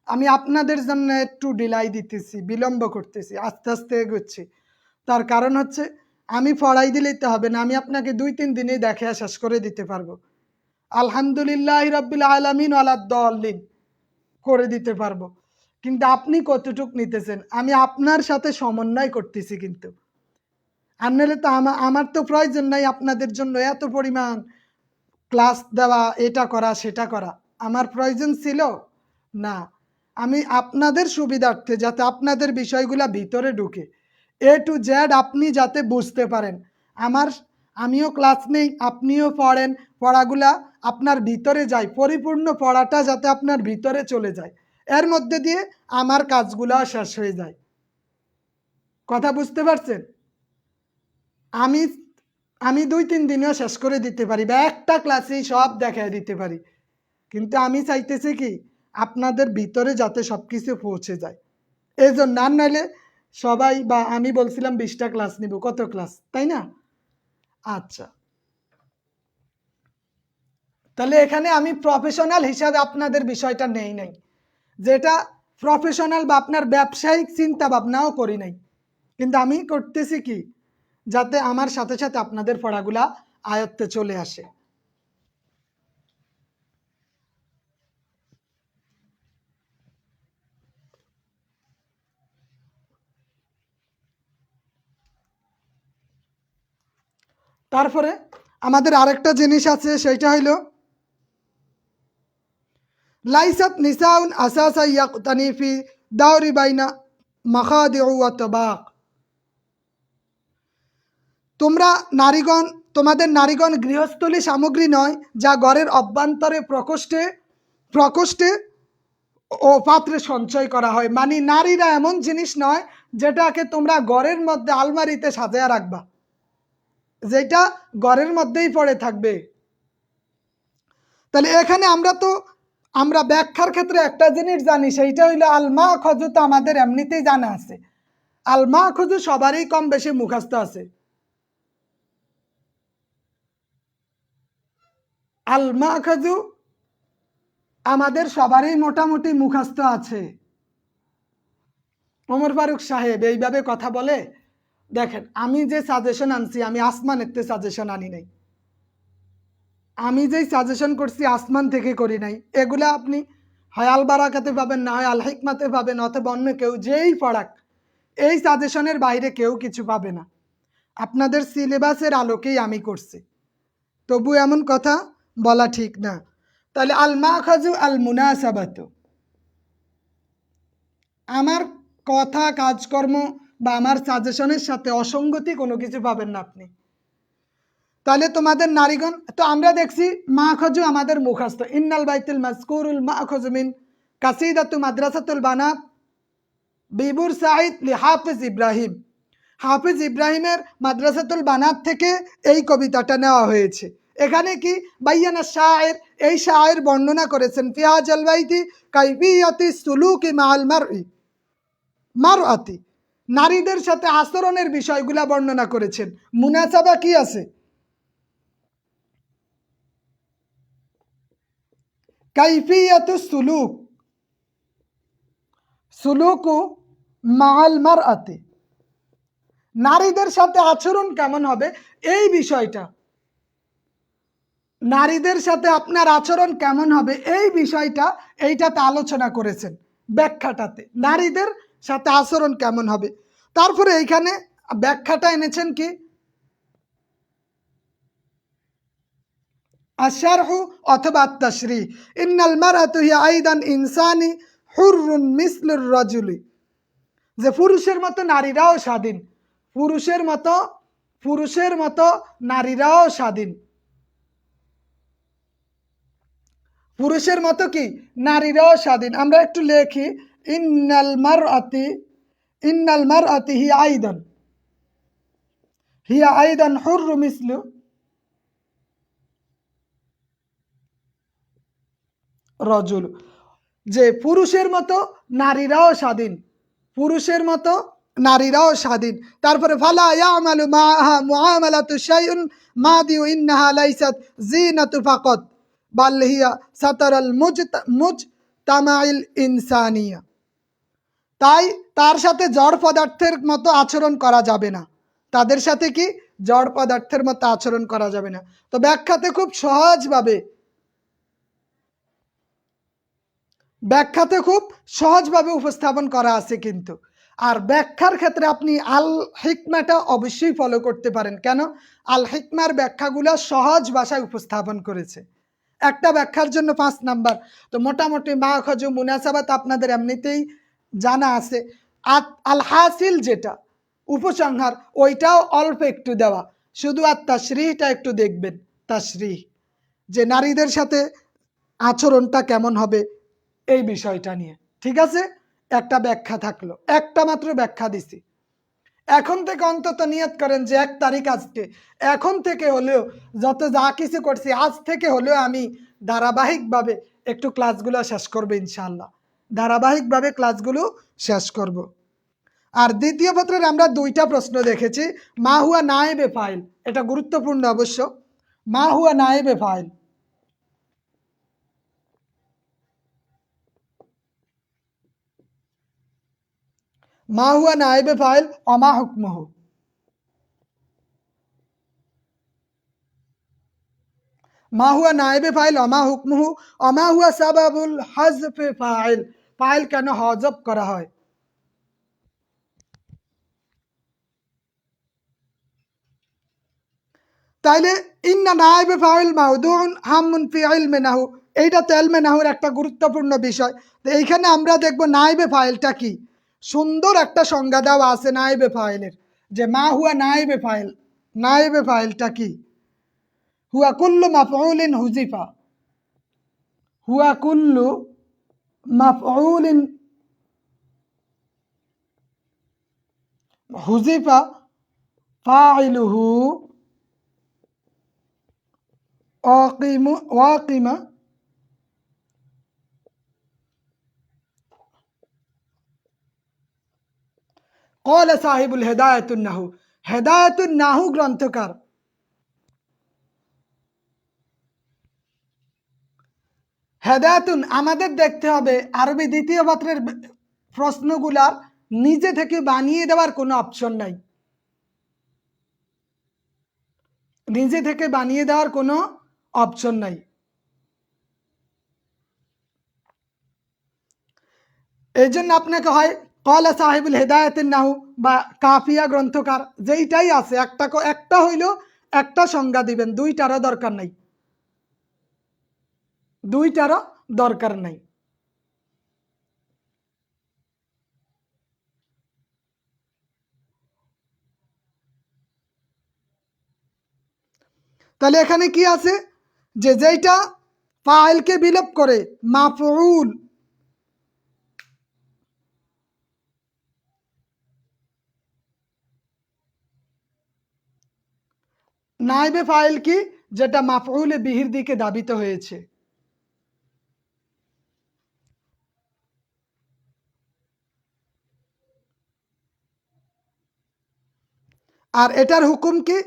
আমি আপনাদের জন্য একটু ডিলাই দিতেছি, বিলম্ব করতেছি, আস্তে আস্তে এগোচ্ছি। তার কারণ হচ্ছে আমি পড়াই দিলেই তো হবে না, আমি আপনাকে 2-3 দিনেই দেখে শেষ করে দিতে পারবো। আলহামদুলিল্লাহ রাব্বিল আলামিন ওয়ালাদ-দাল্লিন করে দিতে পারবো, কিন্তু আপনি কতটুক নিতেছেন আমি আপনার সাথে সমন্বয় করতেছি। কিন্তু আর নাহলে তো আমার তো প্রয়োজন নাই আপনাদের জন্য এত পরিমাণ ক্লাস দেওয়া, এটা করা সেটা করা। আমার প্রয়োজন ছিল না, আমি আপনাদের সুবিধার্থে যাতে আপনাদের বিষয়গুলো ভিতরে ঢুকে এ টু জেড আপনি যাতে বুঝতে পারেন। আমিও ক্লাস নেই, আপনিও পড়েন, পড়াগুলা আপনার ভিতরে যায়, পরিপূর্ণ পড়াটা যাতে আপনার ভিতরে চলে যায়, এর মধ্যে দিয়ে আমার কাজগুলো শেষ হয়ে যায়। কথা বুঝতে পারছেন? আমি আমি 2-3 দিনেও শেষ করে দিতে পারি, বা একটা ক্লাসেই সব দেখায় দিতে পারি, কিন্তু আমি চাইতেছি কি আপনাদের ভিতরে যাতে সব কিছু পৌঁছে যায়। এই জন্য, আর নাইলে সবাই, বা আমি বলছিলাম 20টা ক্লাস নিব, কত ক্লাস, তাই না? আচ্ছা, তাহলে এখানে আমি প্রফেশনাল হিসাবে আপনাদের বিষয়টা নেই নাই, যেটা প্রফেশনাল বা আপনার ব্যবসায়িক চিন্তা ভাবনাও করি নাই, কিন্তু আমি করতেছি কি যাতে আমার সাথে সাথে আপনাদের পড়াগুলা আয়ত্তে চলে আসে। তারপরে আমাদের আরেকটা জিনিস আছে, সেটা হইল লাইসাত নিসাউন আসাসা ইয়াকতানি ফি দাওরি বাইনা মাখাদিউ ওয়া তাবাক। তোমাদের নারীগণ গৃহস্থলী সামগ্রী নয়, যা ঘরের অভ্যন্তরে প্রকোষ্ঠে প্রকোষ্ঠে ও পাত্রে সঞ্চয় করা হয়। মানে নারীরা এমন জিনিস নয় যেটাকে তোমরা ঘরের মধ্যে আলমারিতে সাজায়া রাখবা, যেটা ঘরের মধ্যেই পড়ে থাকবে। তাহলে এখানে আমরা ব্যাখ্যার ক্ষেত্রে একটা জিনিস জানি, সেইটা হইলো আলমা খজু, তো আমাদের এমনিতেই জানা আছে। আলমা খজু সবারই কম বেশি মুখস্থ আছে। আলমা খজু আমাদের সবারই মোটামুটি মুখস্থ আছে। ওমর ফারুক সাহেব এইভাবে কথা বলে, দেখেন আমি যে সাজেশন আনছি, আমি আসমানের থেকে সাজেশন আনি নাই, আমি যেই সাজেশন করছি আসমান থেকে করি নাই। এগুলা আপনি হয় আল বারাকাতে পাবেন, না হয় আল হিকমাতে পাবেন, অথবা অন্য কেউ যেই পড়াক, এই সাজেশনের বাইরে কেউ কিছু পাবে না। আপনাদের সিলেবাসের আলোকেই আমি করছি, তবু এমন কথা বলা ঠিক না। তাহলে আল মাখাজু আল মুনাসাবাতু, আমার কথা কাজকর্ম বা আমার সাজেশনের সাথে অসঙ্গতি কোনো কিছু পাবেন না আপনি। তাহলে তোমাদের নারীগণ তো আমরা দেখছি মাখজু আমাদের মুখস্থ, ইন্নাল বাইতুল মাযকুরুল মাখজু মিন কাসিদাতু মাদ্রাসাতুল বানাত বিবুর সাইদ লি হাফিজ ইব্রাহিম। হাফিজ ইব্রাহিমের মাদ্রাসাতুল বানাত থেকে এই কবিতাটা নেওয়া হয়েছে। এখানে কি বাইয়ানা শায়ের, এই শায়ের বর্ণনা করেছেন ফিহাজাল বাইতি কাইফিয়াতি সুলুকি মাআল মারআতি, নারীদের সাথে আচরণের বিষয়গুলা বর্ণনা করেছেন। মুনাসাবা কি আছে? কাইফিয়াতু সুলুক, সুলুকু মাআল মারআতি, নারীদের সাথে আচরণ কেমন হবে এই বিষয়টা, নারীদের সাথে আপনার আচরণ কেমন হবে এই বিষয়টা এইটাতে আলোচনা করেছেন ব্যাখ্যাটাতে, নারীদের সাথে আচরণ কেমন হবে। তারপরে এইখানে ব্যাখ্যাটা এনেছেন কি আশারহু অথবা তাশরিহ, ইন্নাল মারআতু হিয়া আইদান ইনসানি হুররুন মিসলুর রাজুলি, যে পুরুষের মতো নারীরাও স্বাধীন, পুরুষের মতো নারীরাও স্বাধীন, পুরুষের মতো কি নারীরাও স্বাধীন। আমরা একটু লেখি ইন্নাল মারআতি হিয়া আইদান হুররু মিসলু রজুল, যে পুরুষের মতো নারীরাও স্বাধীন, পুরুষের মতো নারীরাও স্বাধীন। তারপরে ফালা ইয়ামালু মাআহা মুআমালাতু শাইউন মাদিউ ইন্নাহা লাইসাত জিনাতু ফাকাত বাল হিয়া সাতারাল মুজতামাইল ইনসানিয়া, তাই তার সাথে জড় পদার্থের মতো আচরণ করা যাবে না, তাদের সাথে কি জড় পদার্থের মতো আচরণ করা যাবে না। তো ব্যাখ্যাতে খুব সহজভাবে উপস্থাপন করা আছে কিন্তু। আর ব্যাখ্যার ক্ষেত্রে আপনি আল হিকমাটা অবশ্যই ফলো করতে পারেন। কেন? আল হিকমার ব্যাখ্যাগুলো সহজ ভাষায় উপস্থাপন করেছে। একটা ব্যাখ্যার জন্য 5 নাম্বার। তো মোটামুটি মাখজু মুনাসাবাত আপনাদের এমনিতেই জানা আছে। আল হাসিল যেটা উপসংহার ওইটাও অল্প একটু দেওয়া, শুধু আর তাশরিহটা একটু দেখবেন, তাশরিহ যে নারীদের সাথে আচরণটা কেমন হবে এই বিষয়টা নিয়ে। ঠিক আছে, একটা ব্যাখ্যা থাকলো, একটা মাত্র ব্যাখ্যা দিছি। এখন থেকে অন্তত নিয়ত করেন যে 1 তারিখ আজকে, এখন থেকে হলেও যত যা কিছু করছি আজ থেকে হলেও আমি ধারাবাহিকভাবে একটু ক্লাসগুলো শেষ করবো ইনশাআল্লাহ, ধারাবাহিকভাবে ক্লাসগুলো শেষ করব। আর দ্বিতীয় পত্রের আমরা 2টা প্রশ্ন দেখেছি। মা হুয়া নায়েবে ফাইল, এটা গুরুত্বপূর্ণ অবশ্য। মা হুয়া নায়েবে ফাইল, মা হুয়া নায়েবে ফাইল অমা হুকমুহু, মা হুয়া নায়েবে ফাইল অমা হুকমুহু, অমা হুয়া সাবাবুল হাজফে ফাইল, ফাইল কেন হজব করা হয়। তাইলে ইন্না নায়েবে ফাইল মাউদুন হামুন ফি ইলমে নাহু, এইটা তো ইলমে নাহুর একটা গুরুত্বপূর্ণ বিষয়। তো এইখানে আমরা দেখব নায়েবে ফাইলটা কি, সুন্দর একটা সংজ্ঞা দেওয়া আছে নায়েবে ফাইলের, যে মা হুয়া নায়েবে ফাইল, নায়েবে ফাইলটা কি, হুয়া কুল্লু মাফউলিন হুজিফা, হুয়া কুল্লু মাফউলিন হুজিফা ফাইলুহু ওয়াকিমা ক্বালা সাহিবুল হেদায়াতুন নাহু, হেদায়াতুন নাহু গ্রন্থকার, হেদায়াতুন আমাদের দেখতে হবে আরবি দ্বিতীয় পত্রের প্রশ্নগুলা নিজে থেকে বানিয়ে দেওয়ার কোনো অপশন নাই, নিজে থেকে বানিয়ে দেওয়ার কোনো অপশন নাই। এই জন্য আপনাকে হয় ক্বালা সাহিবুল হেদায়াতুন নাহু বা কাফিয়া গ্রন্থকার, যেইটাই আছে একটা হইলেও একটা সংজ্ঞা দিবেন, দুইটারও দরকার নাই, দুইটারও দরকার নাই। তাহলে এখানে কি আছে, যে যেইটা ফাইলকে বিলোপ করে মাফউল, নাইবে ফাইল কি, যেটা মাফউল বিহির দিকে ধাবিত হয়েছে। আর এটার হুকুম কি,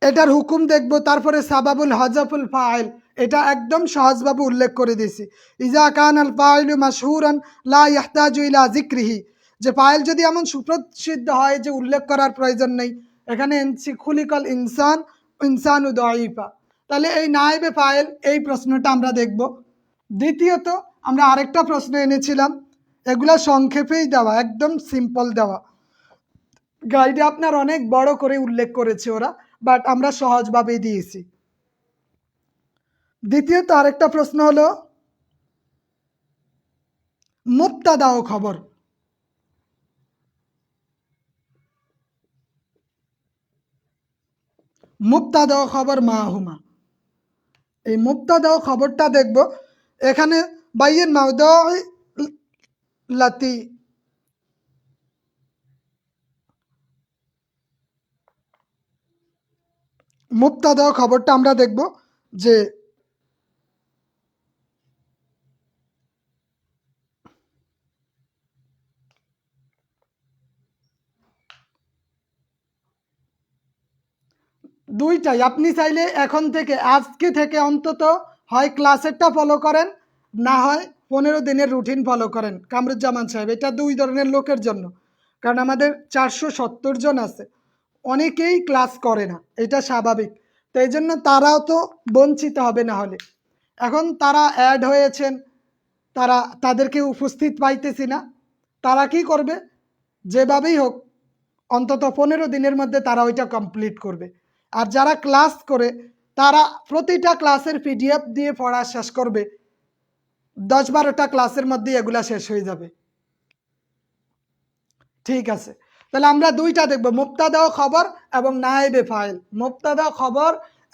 এটার হুকুম দেখব। তারপরে সাবাবুল হযফুল ফাইল, এটা একদম সহজভাবে উল্লেখ করে দিয়েছি। ইজা কান আল ফাইলু মাশহুরান লা ইয়াহতাজু ইলা যিকরিহি, যে ফাইল যদি এমন সুপ্রসিদ্ধ হয় যে উল্লেখ করার প্রয়োজন নেই। এখানে এনসি খুলিকাল ইনসান ইনসানু দাঈফা, তাহলে এই নায়েবে ফাইল, এই প্রশ্নটা আমরা দেখব। দ্বিতীয়ত আমরা আরেকটা প্রশ্ন এনেছিলাম, এগুলা সংক্ষেপেই দেওয়া, একদম সিম্পল দেওয়া, গাইডে আপনার অনেক বড় করে উল্লেখ করেছে ওরা, বাট আমরা সহজভাবেই দিয়েছি। দ্বিতীয়ত আরেকটা প্রশ্ন হলো মুবতাদা ও খবর। মুবতাদা ও খবর মা হুমা, এই মুবতাদা ও খবরটা দেখব। এখানে বাইয়িন মাওদুই লাতি, মুবতাদা ও খবরটা আমরা দেখব যে দুইটাই। আপনি চাইলে এখন থেকে, আজকে থেকে অন্তত হয় ক্লাসেরটা ফলো করেন, না হয় 15 দিনের রুটিন ফলো করেন কামরুজ্জামান সাহেব। এটা দুই ধরনের লোকের জন্য, কারণ আমাদের 470 জন আছে, অনেকেই ক্লাস করে না, এটা স্বাভাবিক। তো এই জন্য তারাও তো বঞ্চিত হবে না হলে। এখন তারা অ্যাড হয়েছেন, তাদেরকে উপস্থিত পাইতেছি না, তারা কি করবে, যেভাবেই হোক অন্তত 15 দিনের মধ্যে তারা ওইটা কমপ্লিট করবে। আর যারা ক্লাস করে তারা প্রতিটা ক্লাসের পিডিএফ দিয়ে পড়া শেষ করবে, 10-12টা ক্লাসের মধ্যে এগুলা শেষ হয়ে যাবে। ঠিক আছে, তাহলে আমরা দুইটা দেখব, মুবতাদা ও খবর এবং নায়েবে ফাইল। মুবতাদা খবর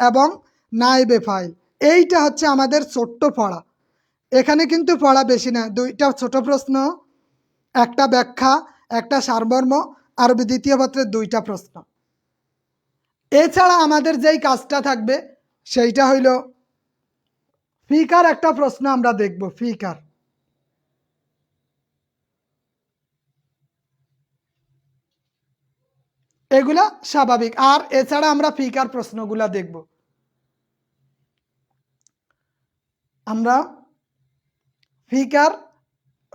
এবং নায়েবে ফাইল, এইটা হচ্ছে আমাদের ছোট্ট পড়া। এখানে কিন্তু পড়া বেশি না, দুইটা ছোট প্রশ্ন, একটা ব্যাখ্যা, একটা সারমর্ম, আরবি দ্বিতীয় পত্রের 2টা প্রশ্ন। এছাড়া আমাদের যেই কাজটা থাকবে সেইটা হইল ফিকার একটা প্রশ্ন আমরা দেখব। ফিকার, এগুলা স্বাভাবিক। আর এছাড়া আমরা ফিকার প্রশ্নগুলা দেখব। আমরা ফিকার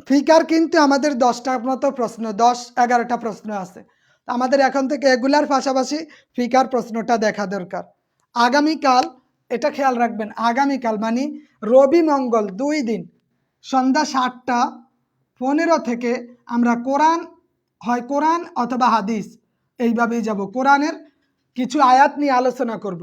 ফিকার কিন্তু আমাদের 10টার মতো প্রশ্ন, 10-11টা প্রশ্ন আছে। আমাদের এখন থেকে এগুলার পাশাপাশি ফিকার প্রশ্নটা দেখা দরকার। আগামীকাল, এটা খেয়াল রাখবেন, আগামীকাল মানে রবি মঙ্গল 2 দিন সন্ধ্যা 7টা 15 থেকে আমরা কোরআন, হয় কোরআন অথবা হাদিস, এইভাবেই যাব। কোরআনের কিছু আয়াত নিয়ে আলোচনা করব।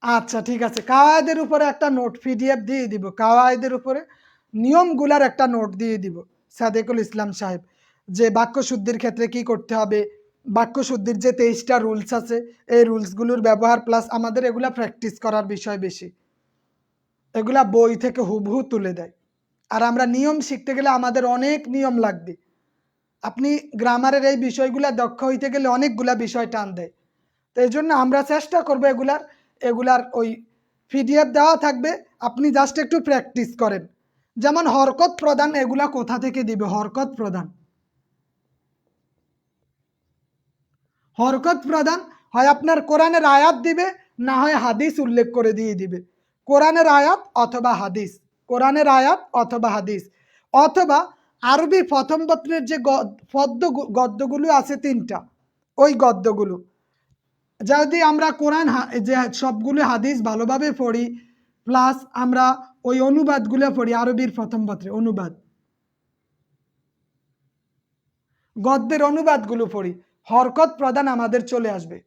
আচ্ছা ঠিক আছে, কাওয়ায়েদের উপরে একটা নোট পিডিএফ দিয়ে দিব, কাওয়ায়েদের উপরে নিয়মগুলার একটা নোট দিয়ে দিব সাদেকুল ইসলাম সাহেব, যে বাক্য শুদ্ধির ক্ষেত্রে কি করতে হবে, বাক্য শুদ্ধির যে 23টা রুলস আছে, এই রুলসগুলোর ব্যবহার, প্লাস আমাদের এগুলা প্র্যাকটিস করার বিষয় বেশি। এগুলা বই থেকে হুবহু তুলে দেয়। আর আমরা নিয়ম শিখতে গেলে আমাদের অনেক নিয়ম লাগবে। আপনি গ্রামারের এই বিষয়গুলা দক্ষ হইতে গেলে অনেকগুলা বিষয় টান দেয়। তো এই জন্য আমরা চেষ্টা করবো এগুলার ওই পিডিএফ দেওয়া থাকবে, আপনি জাস্ট একটু প্র্যাকটিস করেন। যেমন হরকত প্রদান, এগুলা কোথা থেকে দিবে, হরকত প্রদান, হরকত প্রদান হয় আপনার কোরআনের আয়াত দিবে, না হয় হাদিস উল্লেখ করে দিয়ে দিবে। কোরআনের আয়াত অথবা হাদিস, কোরআনের আয়াত অথবা হাদিস, অথবা আরবি প্রথম পত্রের যে গদ্যগুলো আছে 3টা, ওই গদ্যগুলো যদি আমরা কোরআন যে সবগুলো হাদিস ভালোভাবে পড়ি, প্লাস আমরা ওই অনুবাদগুলো পড়ি, আরবির প্রথম পত্রে অনুবাদ, গদ্যের অনুবাদগুলো পড়ি, হরকত প্রদান আমাদের চলে আসবে।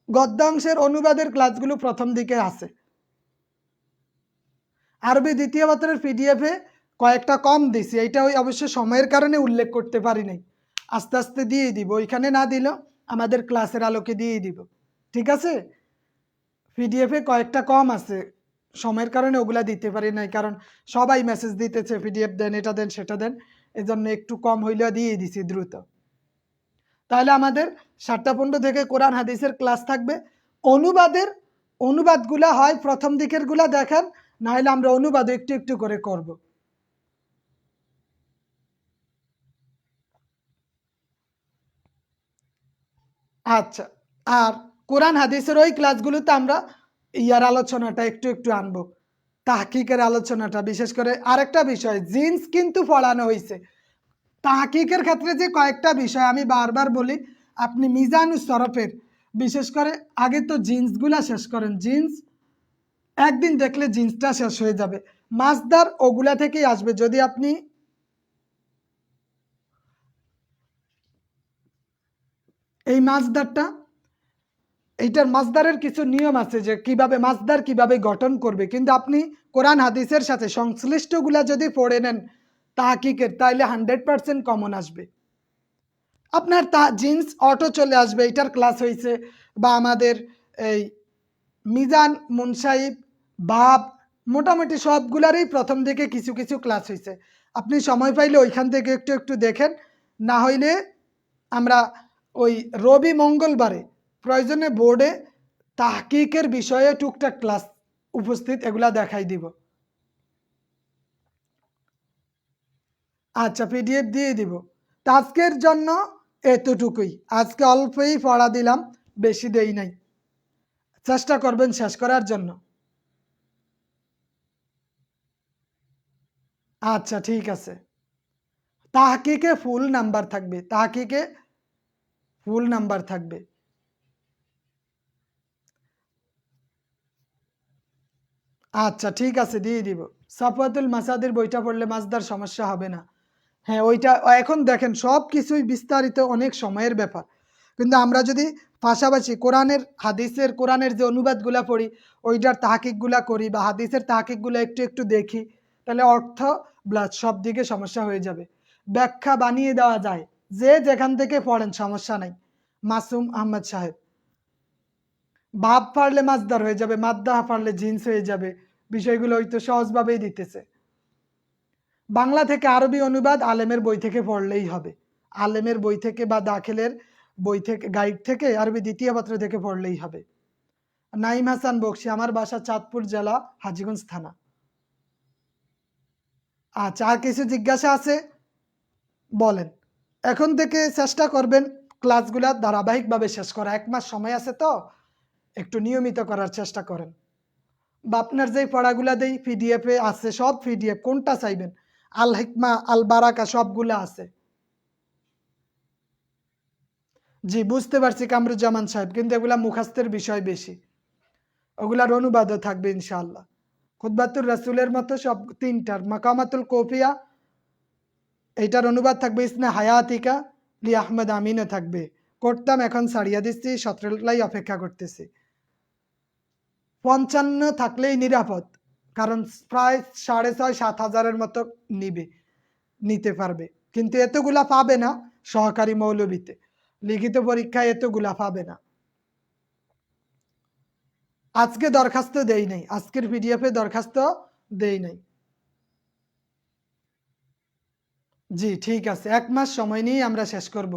গদ্যাংশের অনুবাদের ক্লাসগুলো প্রথম দিকে আছে। আরবি দ্বিতীয় পত্রের পিডিএফে কয়েকটা কম দিছি, এইটা ওই অবশ্য সময়ের কারণে উল্লেখ করতে পারি নাই, আস্তে আস্তে দিয়ে দিব, ওইখানে না দিলেও আমাদের ক্লাসের আলোকে দিয়ে দিব, ঠিক আছে। পিডিএফে কয়েকটা কম আছে, সময়ের কারণে ওগুলা দিতে পারি নাই, কারণ সবাই মেসেজ দিতেছে পিডিএফ দেন, এটা দেন, সেটা দেন, এজন্য একটু কম হইলেও দিয়ে দিছি দ্রুত। তাহলে আমাদের 7:15 থেকে কোরআন হাদিসের ক্লাস থাকবে। অনুবাদগুলা হয় প্রথম দিকের গুলা দেখেন, না হলে আমরা অনুবাদ একটু একটু করে করব। আচ্ছা, আর কোরআন হাদিসের ওই ক্লাসগুলোতে আমরা ইয়ার আলোচনাটা একটু একটু আনবো, তাহকিকের আলোচনাটা। বিশেষ করে আরেকটা বিষয়, জিন্স কিন্তু পড়ানো হয়েছে। তাহকিকের ক্ষেত্রে যে কয়েকটা বিষয় আমি বারবার বলি, আপনি মিজানুস সরফের বিশেষ করে আগে তো জিন্সগুলা শেষ করেন। জিন্স একদিন দেখলে জিন্সটা শেষ হয়ে যাবে, মাসদার ওগুলা থেকেই আসবে। যদি আপনি এই মাসদারটা, এইটার মাসদারের কিছু নিয়ম আছে যে কিভাবে মাসদার কিভাবে গঠন করবে, কিন্তু আপনি কোরআন হাদিসের সাথে সংশ্লিষ্টগুলা যদি পড়ে নেন তাহকিকের, তাইলে 100% কমন আসবে। আপনার জিন্স অটো চলে আসবে, এটার ক্লাস হয়েছে। বা আমাদের এই মিজান, মুনসাইব, বাব, মোটামুটি সবগুলারই প্রথম দিকে কিছু কিছু ক্লাস হয়েছে। আপনি সময় পাইলে ওইখান থেকে একটু একটু দেখেন, না হইলে আমরা ওই রবি মঙ্গলবারে প্রয়োজনে বোর্ডে তাহকিকের বিষয়ে টুকটাক ক্লাস উপস্থিত, এগুলা দেখাই দিব। আচ্ছা, পিডিএফ দিয়ে দিব। তো আজকের জন্য এতটুকুই, আজকে অল্পই পড়া দিলাম, বেশি দেই নাই। চেষ্টা করবেন শেষ করার জন্য। আচ্ছা, ঠিক আছে। তাহকিকে ফুল নাম্বার থাকবে, তাহকিকে ফুল নাম্বার থাকবে। আচ্ছা, ঠিক আছে, দিয়ে দিব। সাফওয়াতুল মাসাদির বইটা পড়লে মাসদার সমস্যা হবে না। হ্যাঁ, ওইটা এখন দেখেন সব কিছুই বিস্তারিত, অনেক সময়ের ব্যাপার। কিন্তু আমরা যদি পাশাপাশি কোরআনের যে অনুবাদগুলা পড়ি, ওইটার তাহকিকগুলা করি, বা হাদিসের তাহকিকগুলা একটু একটু দেখি, তাহলে অর্থ প্লাস সব দিকে সমস্যা হয়ে যাবে। ব্যাখ্যা বানিয়ে দেওয়া যায়, যে যেখান থেকে পড়েন সমস্যা নাই। মাসুম আহমদ সাহেব, বাপ পারলে মাসদার হয়ে যাবে, মাদ্দা পারলে জিন্স হয়ে যাবে। বিষয়গুলো হয়তো সহজভাবেই দিতেছে। বাংলা থেকে আরবি অনুবাদ আলেমের বই থেকে পড়লেই হবে। আলেমের বই থেকে বা দাখিলের বই থেকে, গাইড থেকে, আরবি দ্বিতীয় পত্র থেকে পড়লেই হবে। নাইম হাসান বকশি, আমার বাসা চাঁদপুর জেলা, হাজীগঞ্জ থানা। আচ্ছা, আর কিছু জিজ্ঞাসা আছে বলেন। এখন থেকে চেষ্টা করবেন ক্লাসগুলা ধারাবাহিকভাবে শেষ করা। 1 মাস সময় আছে, তো একটু নিয়মিত করার চেষ্টা করেন। বা আপনার যেই পড়াগুলা দেই পিডিএফে আছে, সব পিডিএফ, কোনটা চাইবেন? আল হিকমা, আল বারাকা, সবগুলা আছে। জি, বুঝতে পারছি কামরুজ্জামান সাহেব, কিন্তু এগুলা মুখাস্তের বিষয় বেশি, ওগুলার অনুবাদও থাকবে ইনশাআল্লাহ। খুতবাতুর রাসূলের মতো সব 3টার মাকামাতুল কফিয়া, এইটার অনুবাদ থাকবে ইসনে হায়াতিকা লি আহমদ আমিনও থাকবে। করতাম, এখন ছাড়িয়া দিচ্ছি, 17লাই অপেক্ষা করতেছি। 55 থাকলেই নিরাপদ, কারণ প্রায় 6,500-7 হাজারের মতো নিতে পারবে, কিন্তু এতগুলা পাবে না সহকারী মৌলবীতে। লিখিত পরীক্ষায় এতগুলা পাবে না। আজকে দরখাস্ত দেই নাই, আজকের পিডিএফে দরখাস্ত দেই নাই। জি, ঠিক আছে, 1 মাস সময় নিয়ে আমরা শেষ করব।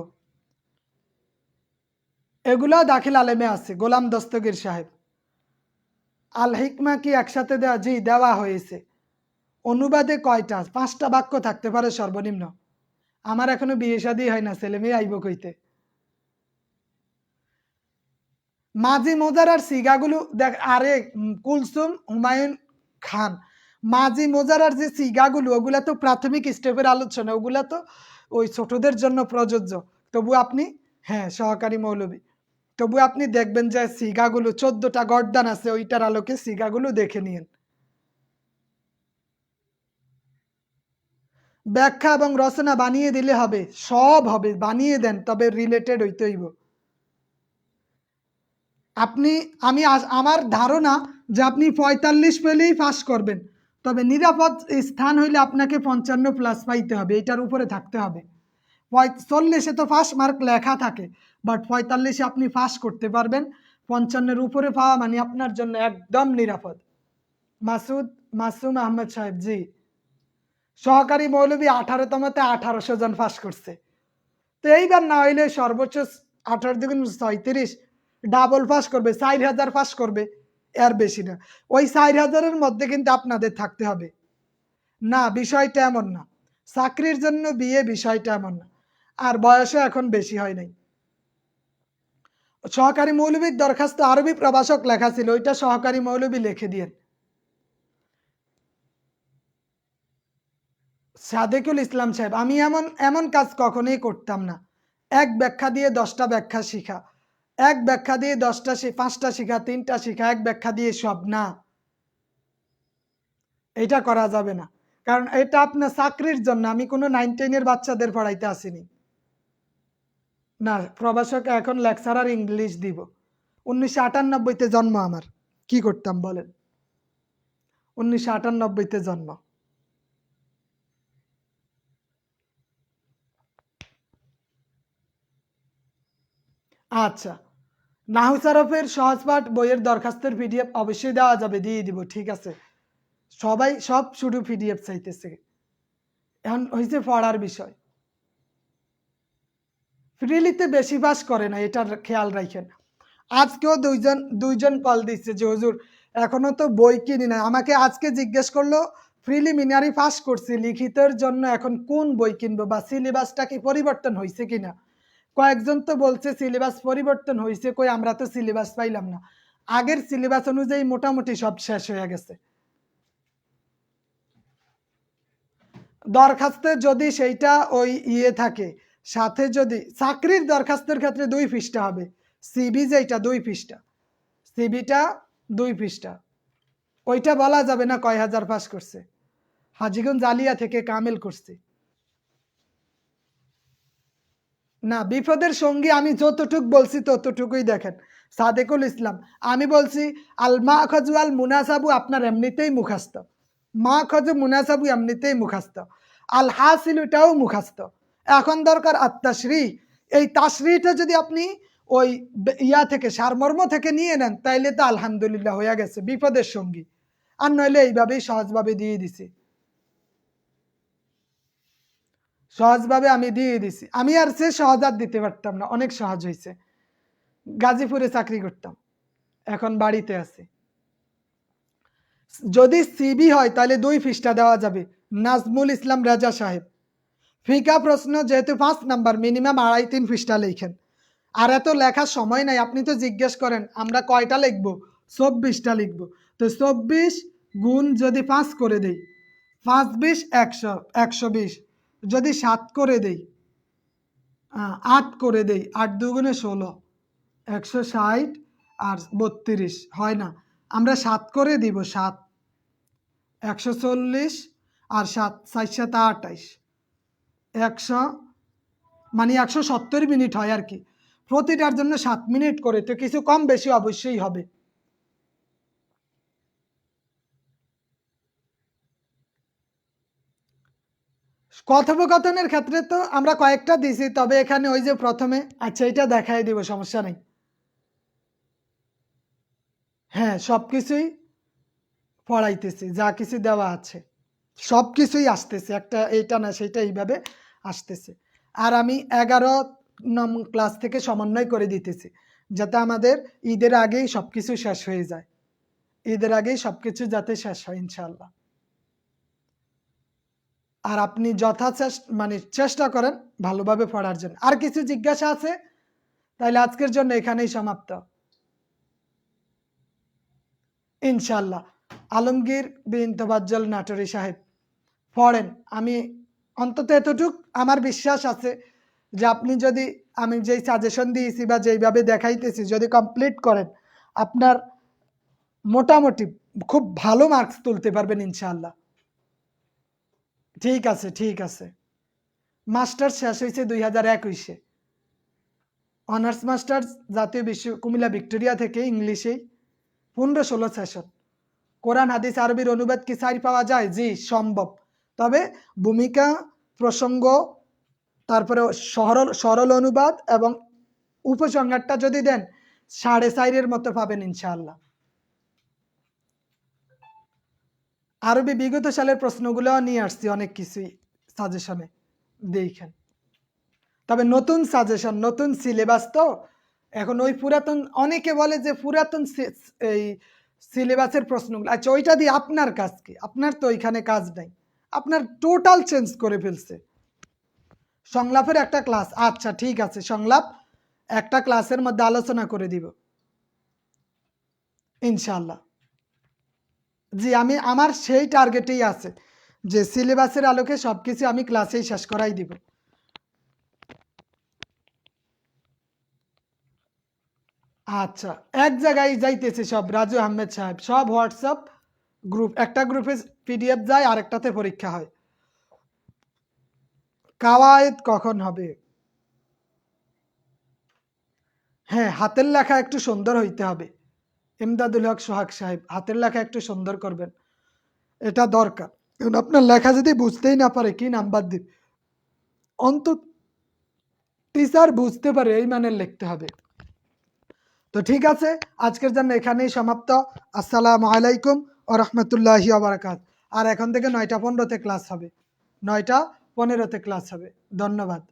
এগুলা দাখিল আলেমে আছে, গোলাম দস্তগীর সাহেব। আল হিকমা কি একসাথে দেওয়া? জি, দেওয়া হয়েছে। অনুবাদে কয়টা? 5টা বাক্য থাকতে পারে সর্বনিম্ন। আমার এখনো বিয়ে শাদী হয় না, ছেলে মেয়ে আইব কইতে। মাঝি মোজারার সিগাগুলো দেখ, আরে কুলসুম হুমায়ুন খান, মাঝি মোজারার যে সিগাগুলো, ওগুলা তো প্রাথমিক স্টেপের আলোচনা, ওগুলা তো ওই ছোটদের জন্য প্রযোজ্য। তবু আপনি, হ্যাঁ, সহকারী মৌলবী, তবু আপনি দেখবেন যে সিগাগুলো 14টা গর্দান আছে, ওইটার আলোকে সিগাগুলো দেখে নিন। ব্যাখ্যা এবং রচনা বানিয়ে দিলে হবে, সব হবে, বানিয়ে দেন, তবে রিলেটেড হইতে হইব। আপনি, আমার ধারণা যে আপনি 45 পেলেই পাস করবেন, তবে নিরাপদ স্থান হইলে আপনাকে 55 প্লাস পাইতে হবে, এটার উপরে থাকতে হবে। 40-এ তো পাস মার্ক লেখা থাকে, বাট 45-এ আপনি পাস করতে পারবেন। 55-এর উপরে পাওয়া মানে আপনার জন্য একদম নিরাপদ। মাসুম আহমেদ সাহেব, জি। সহকারী মৌলবী 18তমতে 1800 জন পাস করছে। তো এইবার না হইলে সর্বোচ্চ 18 দ্বিগুণ 36, ডাবল পাস করবে, 4000 পাস করবে, এর বেশি না। ওই 4000-এর মধ্যে কিন্তু আপনাদের থাকতে হবে না, বিষয়টা এমন না। চাকরির জন্য বিয়ে বিষয়টা এমন না। আর বয়সও এখন বেশি হয় নাই। সহকারী মৌলবীর দরখাস্ত আরবি প্রভাষক লেখা ছিল, ওইটা সহকারী মৌলবী লিখে দিয়েন। সাদেকুল ইসলাম সাহেব, আমি এমন কাজ কখনোই করতাম না। এক ব্যাখ্যা দিয়ে 10টা ব্যাখ্যা শিখা, এক ব্যাখ্যা দিয়ে 5টা শিখা, 3টা শিখা, এক ব্যাখ্যা দিয়ে সব না, এটা করা যাবে না। কারণ এটা আপনার চাকরির জন্য, আমি কোনো 9-10-এর বাচ্চাদের পড়াইতে আসিনি। না, প্রভাষক এখন লেকচারার ইংলিশ দিব। 1998-তে জন্ম আমার, কি করতাম বলেন? 1998-তে জন্ম। আচ্ছা, নাহু সরফের সহজপাঠ বইয়ের দরখাস্তের পিডিএফ অবশ্যই দেওয়া যাবে, দিয়ে দিব, ঠিক আছে। সবাই সব শুধু পিডিএফ চাইতেছে, এখন হয়েছে পড়ার বিষয়। ফ্রিলিতে বেশি পাস করে না, এটার খেয়াল রাখেন। আজকেও দুইজন কল দিচ্ছে যে হুজুর এখনো তো বই কিনি না। আমাকে আজকে জিজ্ঞেস করলো প্রিলিমিনারি পাস করছি, লিখিতের জন্য এখন কোন বই কিনবো বা সিলেবাসটা কি পরিবর্তন হয়েছে কিনা। কয়েকজন তো বলছে সিলেবাস পরিবর্তন হয়েছে, কই আমরা তো সিলেবাস পাইলাম না। আগের সিলেবাস অনুযায়ী মোটামুটি সব শেষ হয়ে গেছে। দরখাস্তে যদি সেইটা ওই থাকে সাথে, যদি চাকরির দরখাস্তের ক্ষেত্রে 2 পৃষ্ঠা হবে, সিবি যেটা 2 পৃষ্ঠা, সিবিটা 2 পৃষ্ঠা, ওইটা বলা যাবে না কয় হাজার পাস করছে। হাজীগঞ্জ জালিয়া থেকে কামেল করছে। না, বিপদের সঙ্গী আমি যতটুক বলছি ততটুকুই দেখেন। সাদেকুল ইসলাম, আমি বলছি আল মাখাজু আল মুনাসাবু আপনার এমনিতেই মুখাস্ত, মাখাজু মুনাসাবু এমনিতেই মুখাস্ত, আল হাসিল এটাও মুখাস্ত। এখন দরকার আত্মাশ্রী। এই তাশরিটা যদি আপনি ওই থেকে সারমর্ম থেকে নিয়ে নেন তাইলে তো আলহামদুলিল্লাহ হয়ে গেছে, বিপদের সঙ্গী। আর নইলে এইভাবেই সহজভাবে দিয়ে দিছি, সহজভাবে আমি দিয়ে দিছি। আমি আর সে সহজ আর দিতে পারতাম না, অনেক সহজ হয়েছে। গাজীপুরে চাকরি করতাম, এখন বাড়িতে আছি। যদি সিবি হয় তাহলে 2 পৃষ্ঠা দেওয়া যাবে। নাজমুল ইসলাম রাজা সাহেব, ফিকা প্রশ্ন যেহেতু 5 নাম্বার, মিনিমাম 2.5-3 পৃষ্ঠা লেখেন। আর এত লেখার সময় নাই। আপনি তো জিজ্ঞেস করেন আমরা কয়টা লিখবো, 24টা লিখবো। তো 24 গুণ যদি 5 করে দেই, 5-20 100, 120, যদি 7 করে দেই, 8 করে দেই, 8 দুগুণে 16, 160 আর 32 হয় না, আমরা 7 করে দিব, 7, 140 আর 7, 4 7 28, 100 মানে 170 মিনিট হয় আর কি। প্রতিটার জন্য 7 মিনিট করে, তো কিছু কম বেশি অবশ্যই হবে। কথোপকথনের ক্ষেত্রে তো আমরা কয়েকটা দিছি, তবে এখানে ওই যে প্রথমে, আচ্ছা এটা দেখাই দিব, সমস্যা নেই। হ্যাঁ, সব কিছুই পড়াইতেছি, যা কিছু দেওয়া আছে সব কিছুই আসতেছে, একটা এইটা না সেটা এইভাবে আসতেছে। আর আমি 11 নং ক্লাস থেকে সমন্বয় করে দিতেছি, যাতে আমাদের ঈদের আগেই সব কিছু শেষ হয়ে যায়, ঈদের আগেই সব কিছু যাতে শেষ হয় ইনশাল্লাহ। আর আপনি মানে চেষ্টা করেন ভালোভাবে পড়ার জন্য। আর কিছু জিজ্ঞাসা আছে? তাহলে আজকের জন্য এখানেই সমাপ্ত ইনশাল্লাহ। আলমগীর বিন তোবাজ্জল নাটোরি সাহেব, পড়েন। আমি অন্তত এতটুক আমার বিশ্বাস আছে যে আপনি যদি আমি যেই সাজেশন দিয়েছি বা যেইভাবে দেখাইতেছি যদি কমপ্লিট করেন, আপনার মোটামুটি খুব ভালো মার্কস তুলতে পারবেন ইনশাআল্লাহ। ঠিক আছে, ঠিক আছে। মাস্টার্স শেষ হয়েছে 2021-এ, অনার্স মাস্টার্স জাতীয় কুমিল্লা ভিক্টোরিয়া থেকে ইংলিশেই 15-16 সেশন। কোরআন হাদিস আরবির অনুবাদ কি সাইড পাওয়া যায়? জি, সম্ভব। তবে ভূমিকা, প্রসঙ্গ, তারপরে সরল সরল অনুবাদ এবং উপসংহারটা যদি দেন 4.5-এর মতো পাবেন ইনশাআল্লাহ। আরবি বিগত সালের প্রশ্নগুলো নিয়ে আসছি অনেক কিছুই সাজেশনে দেখেন। তবে নতুন সাজেশন, নতুন সিলেবাস তো এখন ওই পুরাতন, অনেকে বলে যে পুরাতন এই সিলেবাসের প্রশ্নগুলো, আচ্ছা ওইটা দিয়ে আপনার কাজ কি? আপনার তো ওইখানে কাজ নাই, আপনার টোটাল চেঞ্জ করে ফেলছে। সংলাপের একটা ক্লাস, আচ্ছা ঠিক আছে, সংলাপ একটা ক্লাসের মধ্যে আলোচনা করে দিব ইনশাআল্লাহ। জি, আমি আমার সেই টার্গেটেই আছে যে সিলেবাসের আলোকে সবকিছু আমি ক্লাসেই শেষ করাই দিব। আচ্ছা, এক জায়গায় যাইতেছে সব, রাজু আহমেদ সাহেব, সব হোয়াটসঅ্যাপ গ্রুপ, একটা গ্রুপে পিডিএফ যায়, আরেকটাতে পরীক্ষা হয়। কাওয়ায়েদ কখন হবে? হ্যাঁ, হাতের লেখা একটু সুন্দর হইতে হবে। ইমদাদুল হক সোহাগ সাহেব, হাতের লেখা একটু সুন্দর করবেন, এটা দরকার। কারণ আপনার লেখা যদি বুঝতেই না পারে কি নাম্বার দিবে? অন্তত টিচার বুঝতে পারে এই মানের লিখতে হবে। তো ঠিক আছে, আজকের জন্য এখানেই সমাপ্ত। আসসালামু আলাইকুম ওয়া রাহমাতুল্লাহি ওয়া বারাকাতুহু। আর এখন থেকে 9টা 15-তে ক্লাস হবে, 9টা 15-তে ক্লাস হবে। ধন্যবাদ।